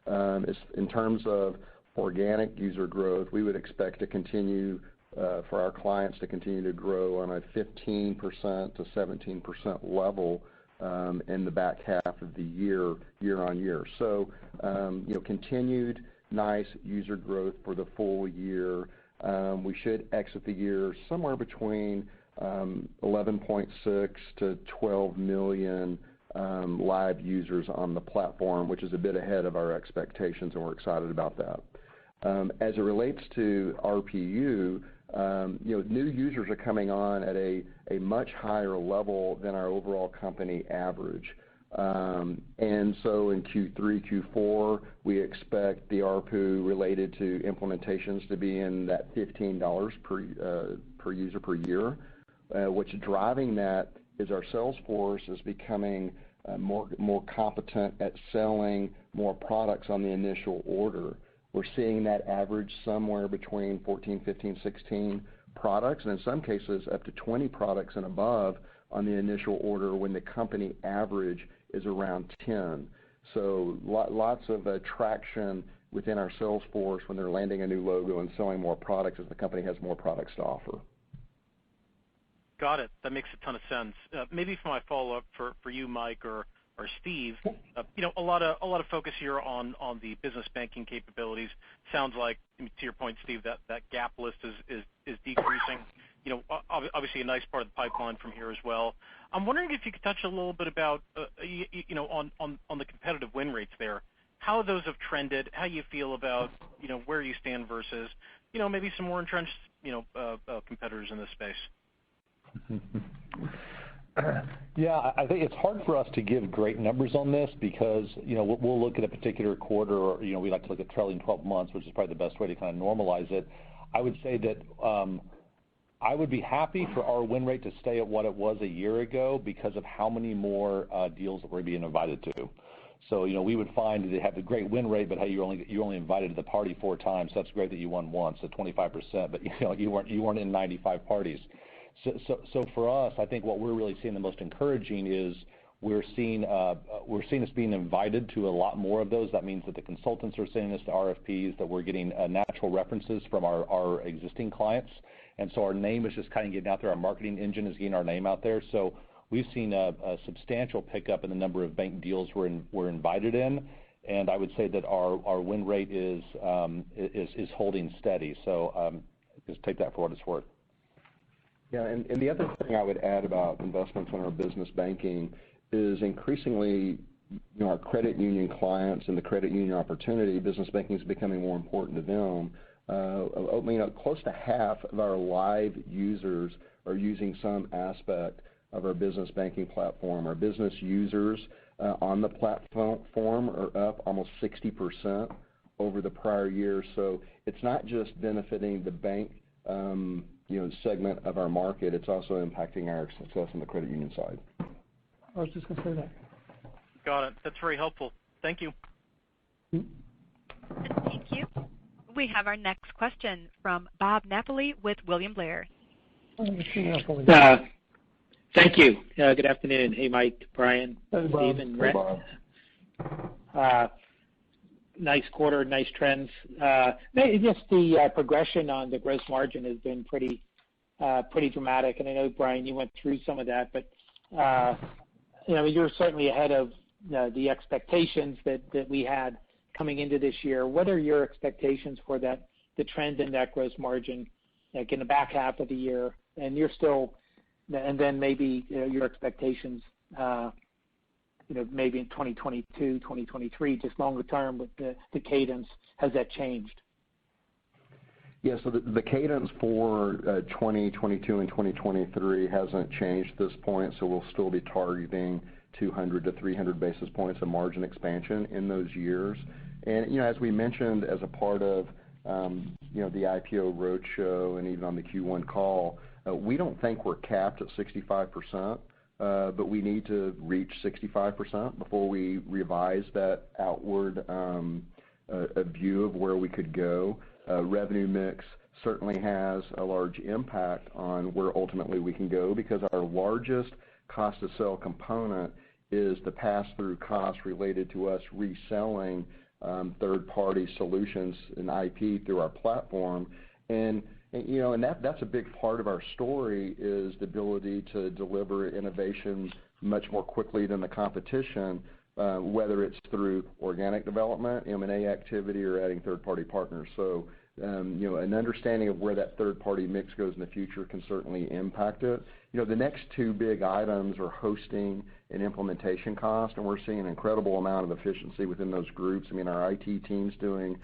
[SPEAKER 5] In terms of organic user growth, we would expect to continue for our clients to continue to grow on a 15% to 17% level in the back half of the year on year. So, continued nice user growth for the full year. We should exit the year somewhere between 11.6 to 12 million live users on the platform, which is a bit ahead of our expectations, and we're excited about that. As it relates to RPU, new users are coming on at a much higher level than our overall company average. And so in Q3, Q4, we expect the ARPU related to implementations to be in that $15 per user per year. What's driving that is our sales force is becoming more competent at selling more products on the initial order. We're seeing that average somewhere between 14, 15, 16 products, and in some cases up to 20 products and above on the initial order when the company average is around 10. So lots of traction within our sales force when they're landing a new logo and selling more products as the company has more products to offer.
[SPEAKER 9] Got it. That makes a ton of sense. Maybe for my follow-up for you, Mike or Steve, a lot of focus here on the business banking capabilities. Sounds like, to your point, Steve, that gap list is decreasing. Obviously a nice part of the pipeline from here as well. I'm wondering if you could touch a little bit about, on the competitive win rates there, how those have trended, how you feel about, where you stand versus, maybe some more entrenched, competitors in this space.
[SPEAKER 4] Yeah, I think it's hard for us to give great numbers on this because, we'll look at a particular quarter or, we like to look at trailing 12 months, which is probably the best way to kind of normalize it. I would say that I would be happy for our win rate to stay at what it was a year ago because of how many more deals that we're being invited to. So, we would find that they have a great win rate, but hey, you only invited to the party 4 times. So that's great that you won once, so 25%, but you weren't in 95 parties. So for us, I think what we're really seeing the most encouraging is we're seeing us being invited to a lot more of those. That means that the consultants are sending us to RFPs, that we're getting natural references from our existing clients. And so our name is just kind of getting out there. Our marketing engine is getting our name out there. So we've seen a substantial pickup in the number of bank deals we're invited in. And I would say that our win rate is holding steady. So just take that for what it's worth.
[SPEAKER 5] Yeah, and the other thing I would add about investments in our business banking is increasingly, our credit union clients and the credit union opportunity, business banking is becoming more important to them. Close to half of our live users are using some aspect of our business banking platform. Our business users on the platform are up almost 60% over the prior year. So it's not just benefiting the bank segment of our market, it's also impacting our success on the credit union side.
[SPEAKER 3] I was just going to say that.
[SPEAKER 9] Got it. That's very helpful. Thank you.
[SPEAKER 1] Thank you. We have our next question from Bob Napoli with William Blair.
[SPEAKER 10] Thank you. Good afternoon. Hey, Mike, Brian, Steve, and Brett. Nice quarter, nice trends. Just the progression on the gross margin has been pretty dramatic, and I know, Brian, you went through some of that, but you're certainly ahead of the expectations that we had coming into this year. What are your expectations for the trend in that gross margin, like in the back half of the year? And then maybe your expectations, maybe in 2022, 2023, just longer term with the cadence. Has that changed?
[SPEAKER 5] Yeah, so the cadence for 2022 and 2023 hasn't changed at this point, so we'll still be targeting 200 to 300 basis points of margin expansion in those years. And, as we mentioned as a part of, the IPO roadshow and even on the Q1 call, we don't think we're capped at 65%, but we need to reach 65% before we revise that outward a view of where we could go. Revenue mix certainly has a large impact on where ultimately we can go because our largest cost to sell component is the pass-through cost related to us reselling third-party solutions and IP through our platform. And that's a big part of our story is the ability to deliver innovation much more quickly than the competition, whether it's through organic development, M&A activity, or adding third-party partners. So, an understanding of where that third-party mix goes in the future can certainly impact it. The next two big items are hosting and implementation cost, and we're seeing an incredible amount of efficiency within those groups. I mean, our IT team's doing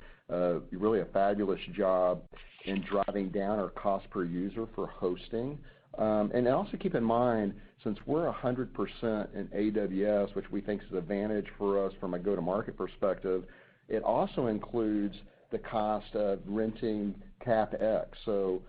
[SPEAKER 5] really a fabulous job in driving down our cost per user for hosting. And also keep in mind, since we're 100% in AWS, which we think is an advantage for us from a go-to-market perspective, it also includes the cost of renting CapEx. So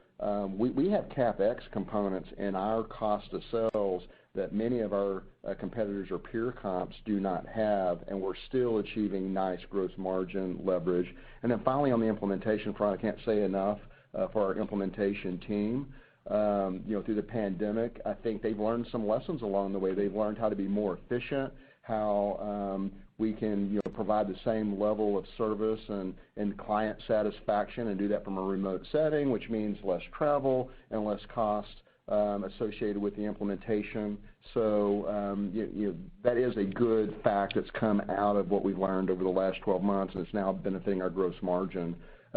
[SPEAKER 5] we have CapEx components in our cost of sales that many of our competitors or peer comps do not have, and we're still achieving nice gross margin leverage. And then finally, on the implementation front, I can't say enough for our implementation team. Through the pandemic, I think they've learned some lessons along the way. They've learned how to be more efficient, how we can provide the same level of service and client satisfaction and do that from a remote setting, which means less travel and less cost associated with the implementation. So that is a good fact that's come out of what we've learned over the last 12 months, and it's now benefiting our gross margin.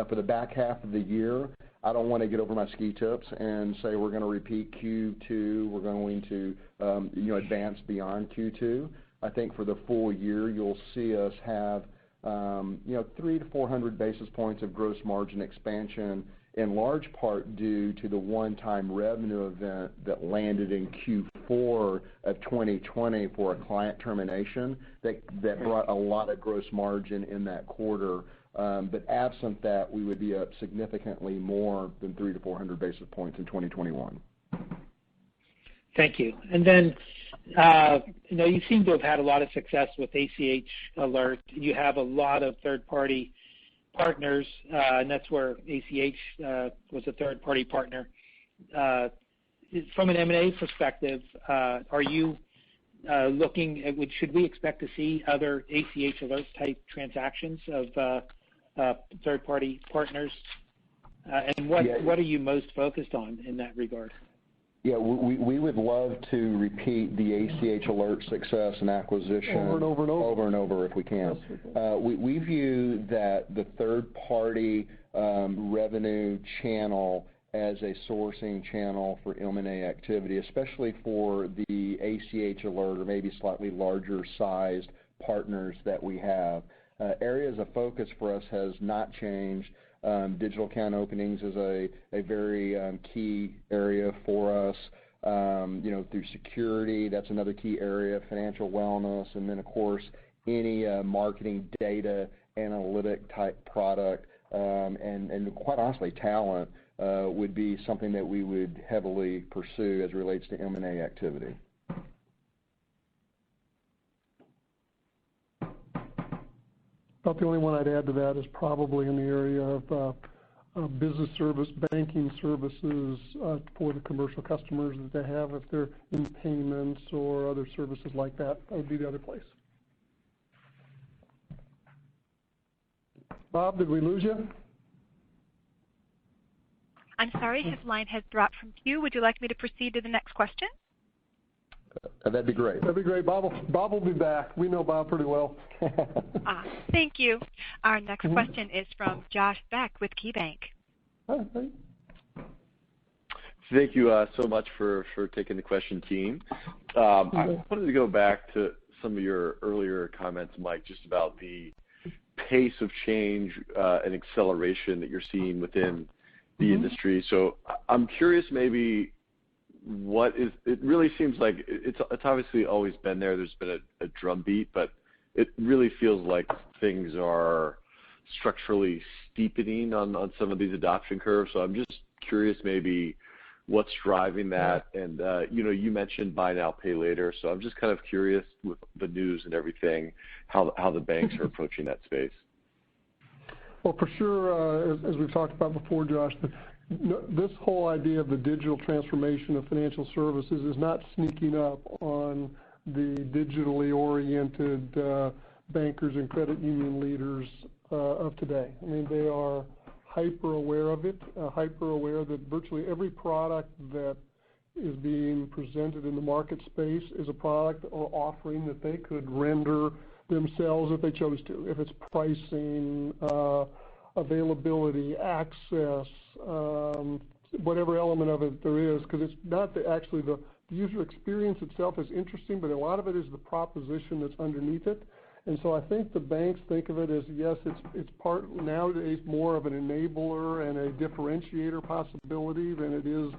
[SPEAKER 5] For the back half of the year, I don't want to get over my ski tips and say we're going to repeat Q2, we're going to advance beyond Q2. I think for the full year, you'll see us have 300 to 400 basis points of gross margin expansion, in large part due to the one-time revenue event that landed in Q4 of 2020 for a client termination that brought a lot of gross margin in that quarter. But absent that, we would be up significantly more than 300 to 400 basis points in 2021.
[SPEAKER 10] Thank you. And then, you seem to have had a lot of success with ACH Alert. You have a lot of third-party partners, and that's where ACH was a third-party partner. From an M&A perspective, are you looking at, should we expect to see other ACH Alert type transactions of third-party partners? And what are you most focused on in that regard?
[SPEAKER 5] Yeah, we would love to repeat the ACH Alert success and acquisition over and over if we can. We view that the third-party revenue channel as a sourcing channel for M&A activity, especially for the ACH Alert or maybe slightly larger sized partners that we have. Areas of focus for us has not changed. Digital account openings is a very key area for us. through security. That's another key area, financial wellness, and then, of course, any marketing data analytic type product, and quite honestly, talent would be something that we would heavily pursue as it relates to M&A activity.
[SPEAKER 3] About the only one I'd add to that is probably in the area of business service, banking services for the commercial customers that they have, if they're in payments or other services like that. That would be the other place. Bob, did we lose you?
[SPEAKER 1] I'm sorry, his line has dropped from queue. Would you like me to proceed to the next question?
[SPEAKER 5] That'd be great.
[SPEAKER 3] That'd be great. Bob will be back. We know Bob pretty well.
[SPEAKER 1] Thank you. Our next question is from Josh Beck with KeyBank.
[SPEAKER 11] Thank you so much for taking the question, team. I wanted to go back to some of your earlier comments, Mike, just about the pace of change and acceleration that you're seeing within the industry. So I'm curious maybe it really seems like it's obviously always been there. There's been a drumbeat, but it really feels like things are structurally steepening on some of these adoption curves. So I'm just curious maybe what's driving that. And, you mentioned buy now, pay later. So I'm just kind of curious with the news and everything, how the banks are approaching that space.
[SPEAKER 3] Well, for sure, as we've talked about before, Josh, this whole idea of the digital transformation of financial services is not sneaking up on the digitally oriented bankers and credit union leaders of today. I mean, they are hyper aware of it, hyper aware that virtually every product that is being presented in the market space is a product or offering that they could render themselves if they chose to. If it's pricing, availability, access, whatever element of it there is, because it's not actually the user experience itself is interesting, but a lot of it is the proposition that's underneath it. And so I think the banks think of it as, yes, it's part nowadays more of an enabler and a differentiator possibility than it is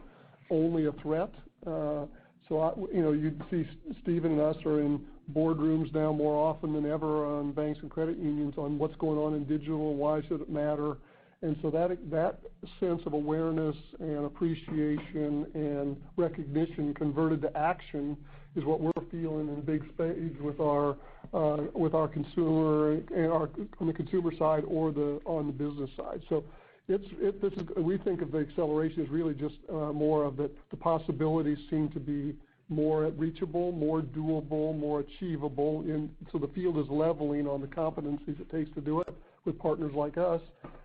[SPEAKER 3] only a threat. You'd see Stephen and us are in boardrooms now more often than ever on banks and credit unions on what's going on in digital, why should it matter. And so that sense of awareness and appreciation and recognition converted to action is what we're feeling in big spades with our consumer and on the consumer side or on the business side. So we think of the acceleration as really just more of the possibilities seem to be more reachable, more doable, more achievable. And so the field is leveling on the competencies it takes to do it with partners like us.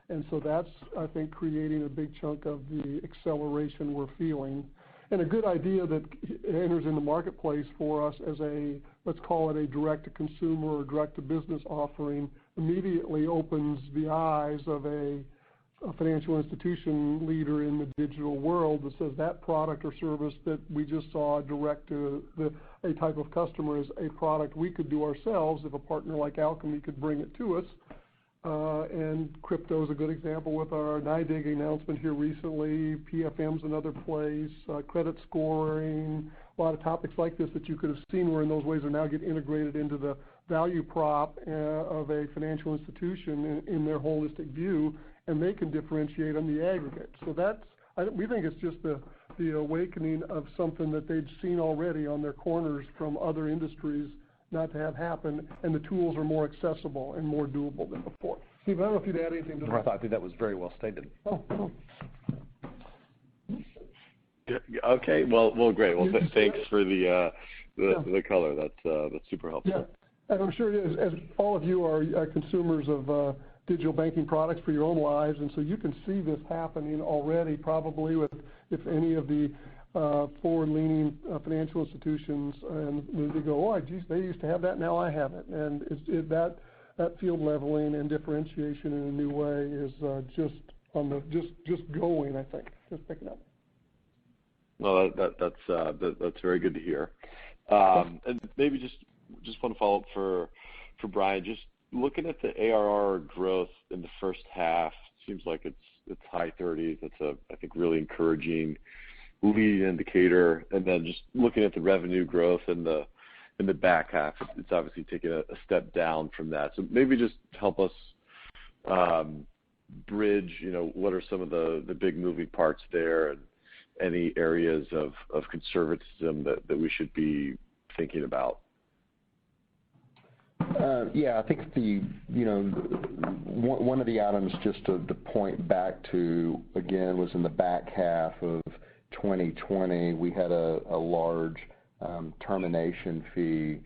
[SPEAKER 3] And so that's, I think, creating a big chunk of the acceleration we're feeling. And a good idea that enters in the marketplace for us as let's call it a direct-to-consumer or direct-to-business offering, immediately opens the eyes of a financial institution leader in the digital world that says that product or service that we just saw direct to a type of customer is a product we could do ourselves if a partner like Alchemy could bring it to us. And crypto is a good example with our NYDIG announcement here recently. PFM's another place, credit scoring, a lot of topics like this that you could have seen where in those ways are now get integrated into the value prop of a financial institution in their holistic view, and they can differentiate on the aggregate. So we think it's just the awakening of something that they'd seen already on their corners from other industries not to have happen, and the tools are more accessible and more doable than before. Steve, I don't know if you'd add anything to that.
[SPEAKER 4] I think that was very well stated.
[SPEAKER 3] Oh.
[SPEAKER 11] Okay, well, great. Well, thanks for the color. That's super helpful.
[SPEAKER 3] Yeah, and I'm sure as all of you are consumers of digital banking products for your own lives, and so you can see this happening already probably with if any of the forward-leaning financial institutions, and they go, oh, geez, they used to have that, now I have it. And that field leveling and differentiation in a new way is just going, I think, just picking up.
[SPEAKER 11] Well, that's very good to hear. And maybe just one follow-up for Brian. Just looking at the ARR growth in the first half, seems like it's high 30s. That's I think really encouraging leading indicator? And then just looking at the revenue growth in the back half, it's obviously taken a step down from that. So maybe just help us bridge, what are some of the big moving parts there and any areas of conservatism that we should be thinking about?
[SPEAKER 5] I think one of the items just to point back to, again, was in the back half of 2020, we had a large termination fee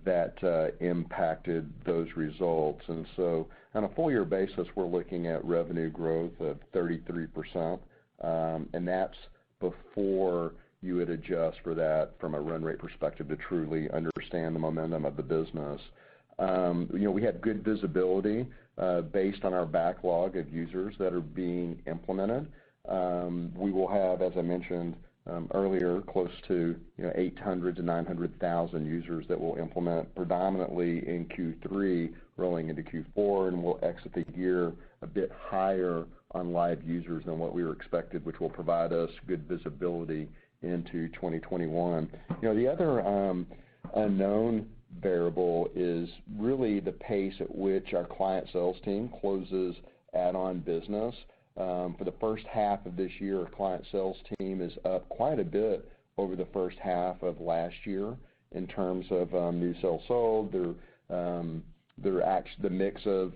[SPEAKER 5] that impacted those results. And so on a full year basis, we're looking at revenue growth of 33%, and that's before you would adjust for that from a run rate perspective to truly understand the momentum of the business. We had good visibility based on our backlog of users that are being implemented. We will have, as I mentioned earlier, close to 800 to 900,000 users that will implement predominantly in Q3, rolling into Q4, and we'll exit the year a bit higher on live users than what we were expected, which will provide us good visibility into 2021. The other unknown variable is really the pace at which our client sales team closes add-on business. For the first half of this year, our client sales team is up quite a bit over the first half of last year in terms of new sales sold. The mix of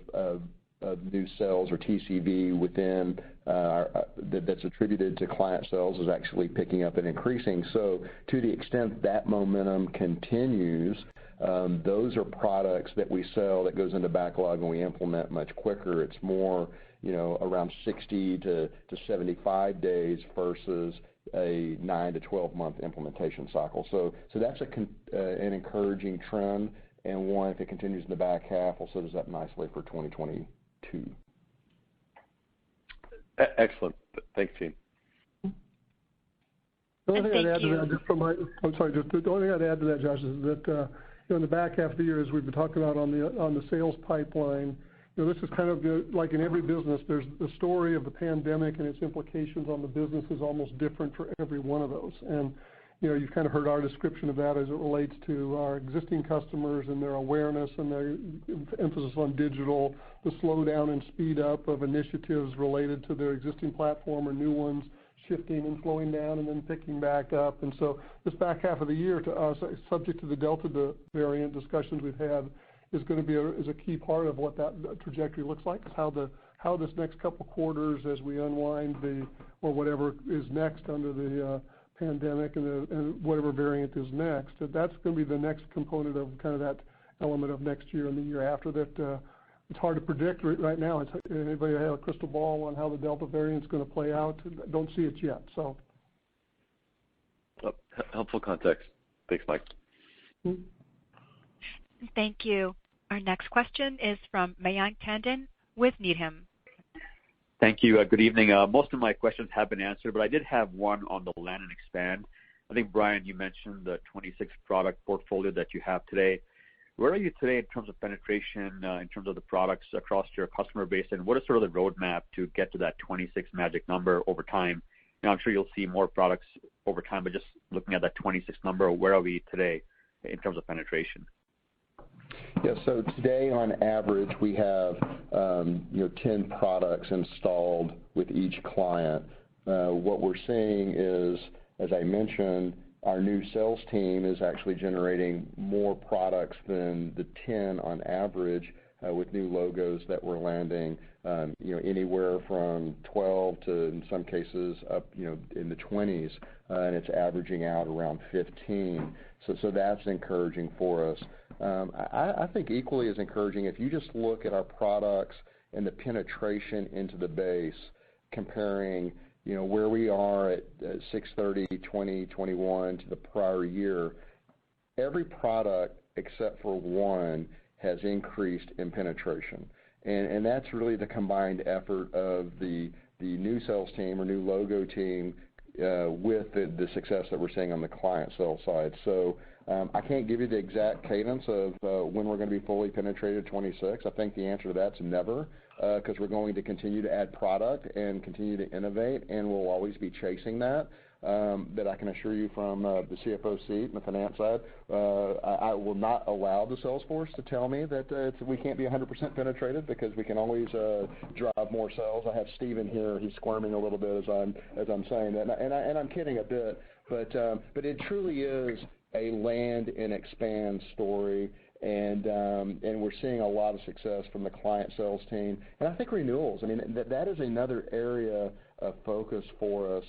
[SPEAKER 5] new sales or TCV within that's attributed to client sales is actually picking up and increasing. So to the extent that momentum continues, those are products that we sell that goes into backlog and we implement much quicker. It's more around 60 to 75 days versus a 9 to 12 month implementation cycle. So that's an encouraging trend, and one, if it continues in the back half, will set us up nicely for 2022.
[SPEAKER 11] Excellent. Thanks, team.
[SPEAKER 3] The only thing I'd add to that, Josh, is that in the back half of the year, as we've been talking about on the sales pipeline, this is kind of like in every business, there's the story of the pandemic and its implications on the business is almost different for every one of those. And you've kind of heard our description of that as it relates to our existing customers and their awareness and their emphasis on digital, the slowdown and speed up of initiatives related to their existing platform or new ones shifting and slowing down and then picking back up. And so this back half of the year to us, subject to the Delta variant discussions we've had, is going to be a key part of what that trajectory looks like, is how this next couple quarters as we unwind or whatever is next under the pandemic and whatever variant is next. That's going to be the next component of kind of that element of next year and the year after that. It's hard to predict right now. Anybody have a crystal ball on how the Delta variant is going to play out? Don't see it yet. So,
[SPEAKER 11] helpful context. Thanks, Mike.
[SPEAKER 3] Mm-hmm.
[SPEAKER 1] Thank you. Our next question is from Mayank Tandon with Needham.
[SPEAKER 12] Thank you. Good evening. Most of my questions have been answered, but I did have one on the land and expand. I think, Brian, you mentioned the 26 product portfolio that you have today. Where are you today in terms of penetration, in terms of the products across your customer base, and what is sort of the roadmap to get to that 26 magic number over time? I'm sure you'll see more products over time, but just looking at that 26 number, where are we today in terms of penetration?
[SPEAKER 5] Yeah, so today on average we have 10 products installed with each client. What we're seeing is, as I mentioned, our new sales team is actually generating more products than the 10 on average with new logos that we're landing, anywhere from 12 to, in some cases, up in the 20s, and it's averaging out around 15. So that's encouraging for us. I think equally as encouraging, if you just look at our products and the penetration into the base, comparing where we are at 6/30/2021 to the prior year, every product except for one has increased in penetration. And that's really the combined effort of the new sales team or new logo team with the success that we're seeing on the client sales side. So I can't give you the exact cadence of when we're going to be fully penetrated 26. I think the answer to that's never, because we're going to continue to add product and continue to innovate, and we'll always be chasing that. that I can assure you from the CFO seat and the finance side, I will not allow the sales force to tell me that we can't be 100% penetrated, because we can always drive more sales. I have Steven here; he's squirming a little bit as I'm saying that, and I'm kidding a bit, but it truly is a land and expand story. And we're seeing a lot of success from the client sales team. And I think renewals, I mean, that is another area of focus for us.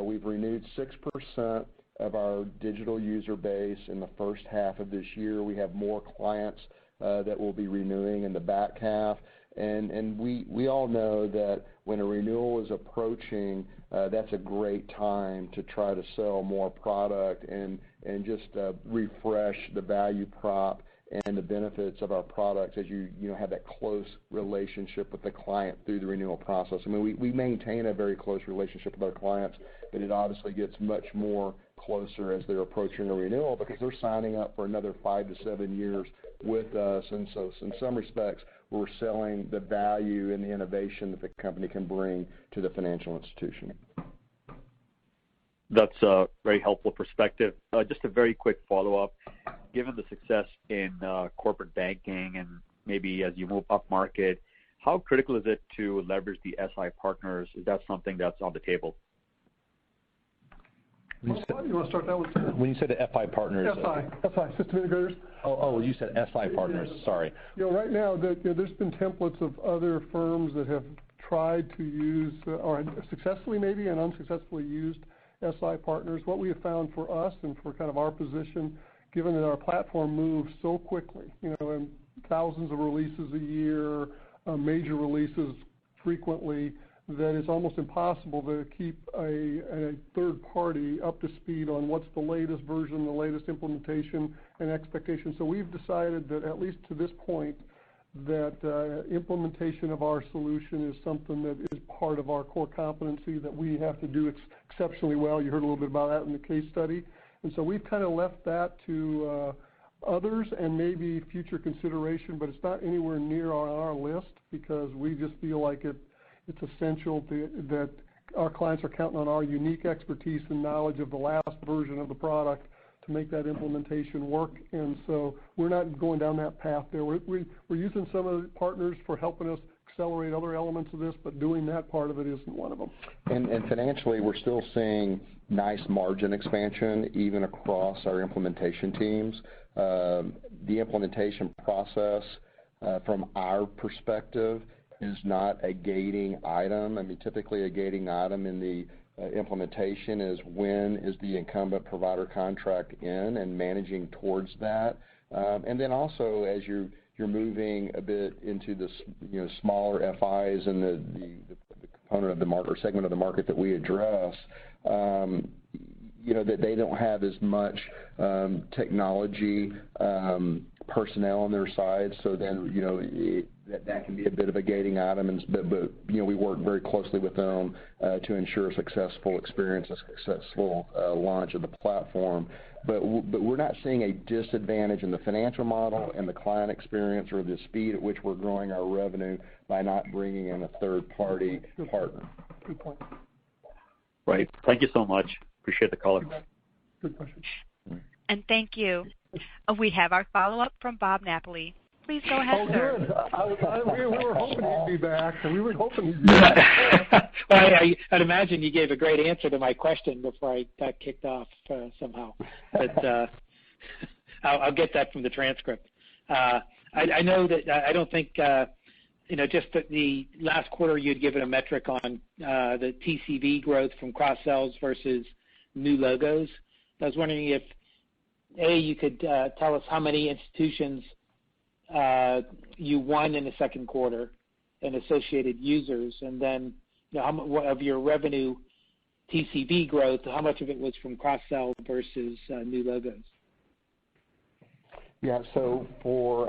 [SPEAKER 5] We've renewed 6% of our digital user base in the first half of this year. We have more clients that will be renewing in the back half. And we all know that when a renewal is approaching, that's a great time to try to sell more product and just refresh the value prop and the benefits of our products as you have that close relationship with the client through the renewal process. I mean, we maintain a very close relationship with our clients, but it obviously gets much more closer as they're approaching a renewal, because they're signing up for another 5 to 7 years with us. And so in some respects, we're selling the value and the innovation that the company can bring to the financial institution.
[SPEAKER 12] That's a very helpful perspective. Just a very quick follow-up. Given the success in corporate banking and maybe as you move up market, how critical is it to leverage the SI partners? Is that something that's on the table?
[SPEAKER 3] You want to start that one?
[SPEAKER 4] When you said the FI partners.
[SPEAKER 3] SI, system integrators.
[SPEAKER 4] Oh, you said SI partners. Sorry.
[SPEAKER 3] Right now, there's been templates of other firms that have tried to use, or successfully maybe and unsuccessfully used SI partners. What we have found for us and for kind of our position, given that our platform moves so quickly, and thousands of releases a year, major releases frequently, that it's almost impossible to keep a third party up to speed on what's the latest version, the latest implementation and expectation. So we've decided that, at least to this point, that implementation of our solution is something that is part of our core competency that we have to do exceptionally well. You heard a little bit about that in the case study. And so we've kind of left that to others and maybe future consideration, but it's not anywhere near on our list, because we just feel like it's essential that our clients are counting on our unique expertise and knowledge of the last version of the product to make that implementation work. And so we're not going down that path there. We're using some of the partners for helping us accelerate other elements of this, but doing that part of it isn't one of them.
[SPEAKER 5] And financially, we're still seeing nice margin expansion even across our implementation teams. The implementation process, from our perspective, is not a gating item. I mean, typically a gating item in the implementation is when is the incumbent provider contract in, and managing towards that. And then also, as you're moving a bit into the smaller FIs and the component of the market or segment of the market that we address, that they don't have as much technology personnel on their side, so then that can be a bit of a gating item. But we work very closely with them to ensure a successful experience, a successful launch of the platform. But we're not seeing a disadvantage in the financial model and the client experience or the speed at which we're growing our revenue by not bringing in a third-party partner.
[SPEAKER 3] Good point.
[SPEAKER 12] Right. Thank you so much. Appreciate the call.
[SPEAKER 3] Good question.
[SPEAKER 1] And thank you. We have our follow-up from Bob Napoli. Please go ahead, sir.
[SPEAKER 3] Good. We were hoping he'd be back.
[SPEAKER 10] Well, I'd imagine you gave a great answer to my question before I got kicked off somehow. But I'll get that from the transcript. I know that I don't think, just that the last quarter you had given a metric on the TCV growth from cross-sells versus new logos. I was wondering if, A, you could tell us how many institutions you won in the second quarter and associated users, and then of your revenue TCV growth, how much of it was from cross-sell versus new logos?
[SPEAKER 5] Yeah, so for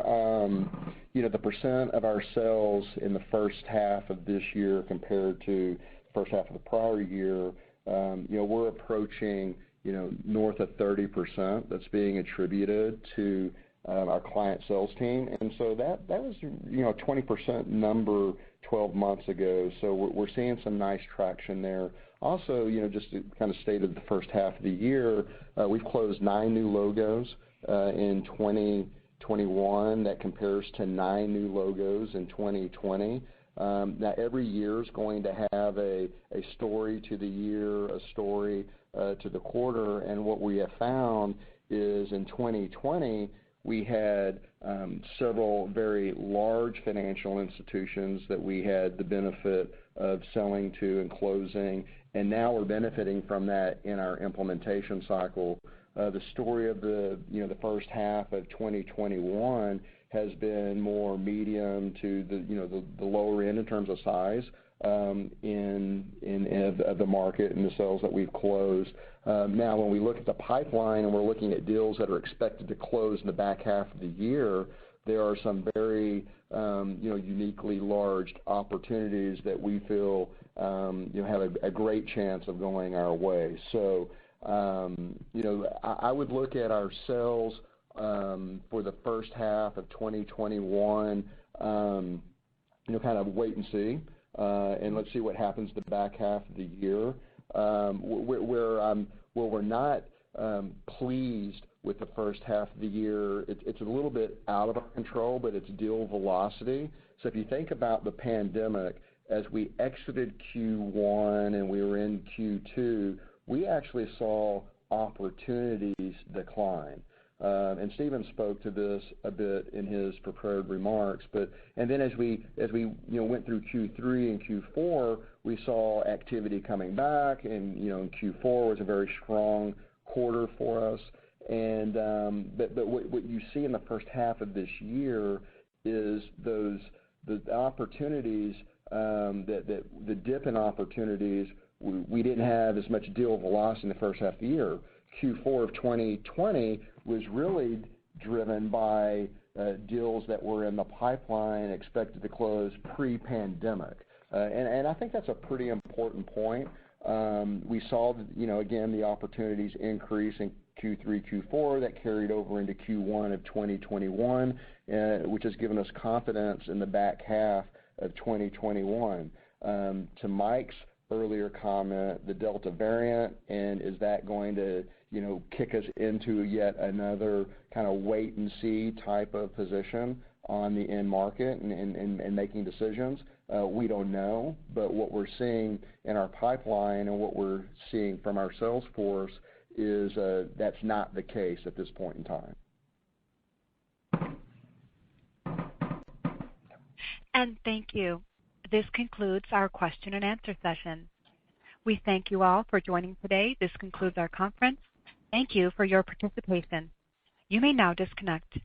[SPEAKER 5] the percent of our sales in the first half of this year compared to the first half of the prior year, we're approaching north of 30% that's being attributed to our client sales team. And so that was a 20% number 12 months ago. So we're seeing some nice traction there. Also, just to kind of state of the first half of the year, we've closed 9 new logos in 2021. That compares to 9 new logos in 2020. Now, every year is going to have a story to the year, a story to the quarter, and what we have found is in 2020, we had several very large financial institutions that we had the benefit of selling to and closing, and now we're benefiting from that in our implementation cycle. The story of the first half of 2021 has been more medium to the lower end in terms of size of the market and the sales that we've closed. Now, when we look at the pipeline and we're looking at deals that are expected to close in the back half of the year, there are some very uniquely large opportunities that we feel have a great chance of going our way. So, I would look at our sales for the first half of 2021, kind of wait and see, and let's see what happens the back half of the year. Where we're not pleased with the first half of the year, it's a little bit out of our control, but it's deal velocity. So if you think about the pandemic, as we exited Q1 and we were in Q2, we actually saw opportunities decline. And Stephen spoke to this a bit in his prepared remarks. And then as we went through Q3 and Q4, we saw activity coming back, and Q4 was a very strong quarter for us. And but what you see in the first half of this year is the opportunities that the dip in opportunities. We didn't have as much deal velocity in the first half of the year. Q4 of 2020 was really driven by deals that were in the pipeline expected to close pre-pandemic. And I think that's a pretty important point. We saw, again, the opportunities increase in Q3, Q4 that carried over into Q1 of 2021, which has given us confidence in the back half of 2021. To Mike's earlier comment, the Delta variant, and is that going to kick us into yet another kind of wait and see type of position on the end market and making decisions? We don't know, but what we're seeing in our pipeline and what we're seeing from our sales force is that's not the case at this point in time.
[SPEAKER 1] And thank you. This concludes our question and answer session. We thank you all for joining today. This concludes our conference. Thank you for your participation. You may now disconnect.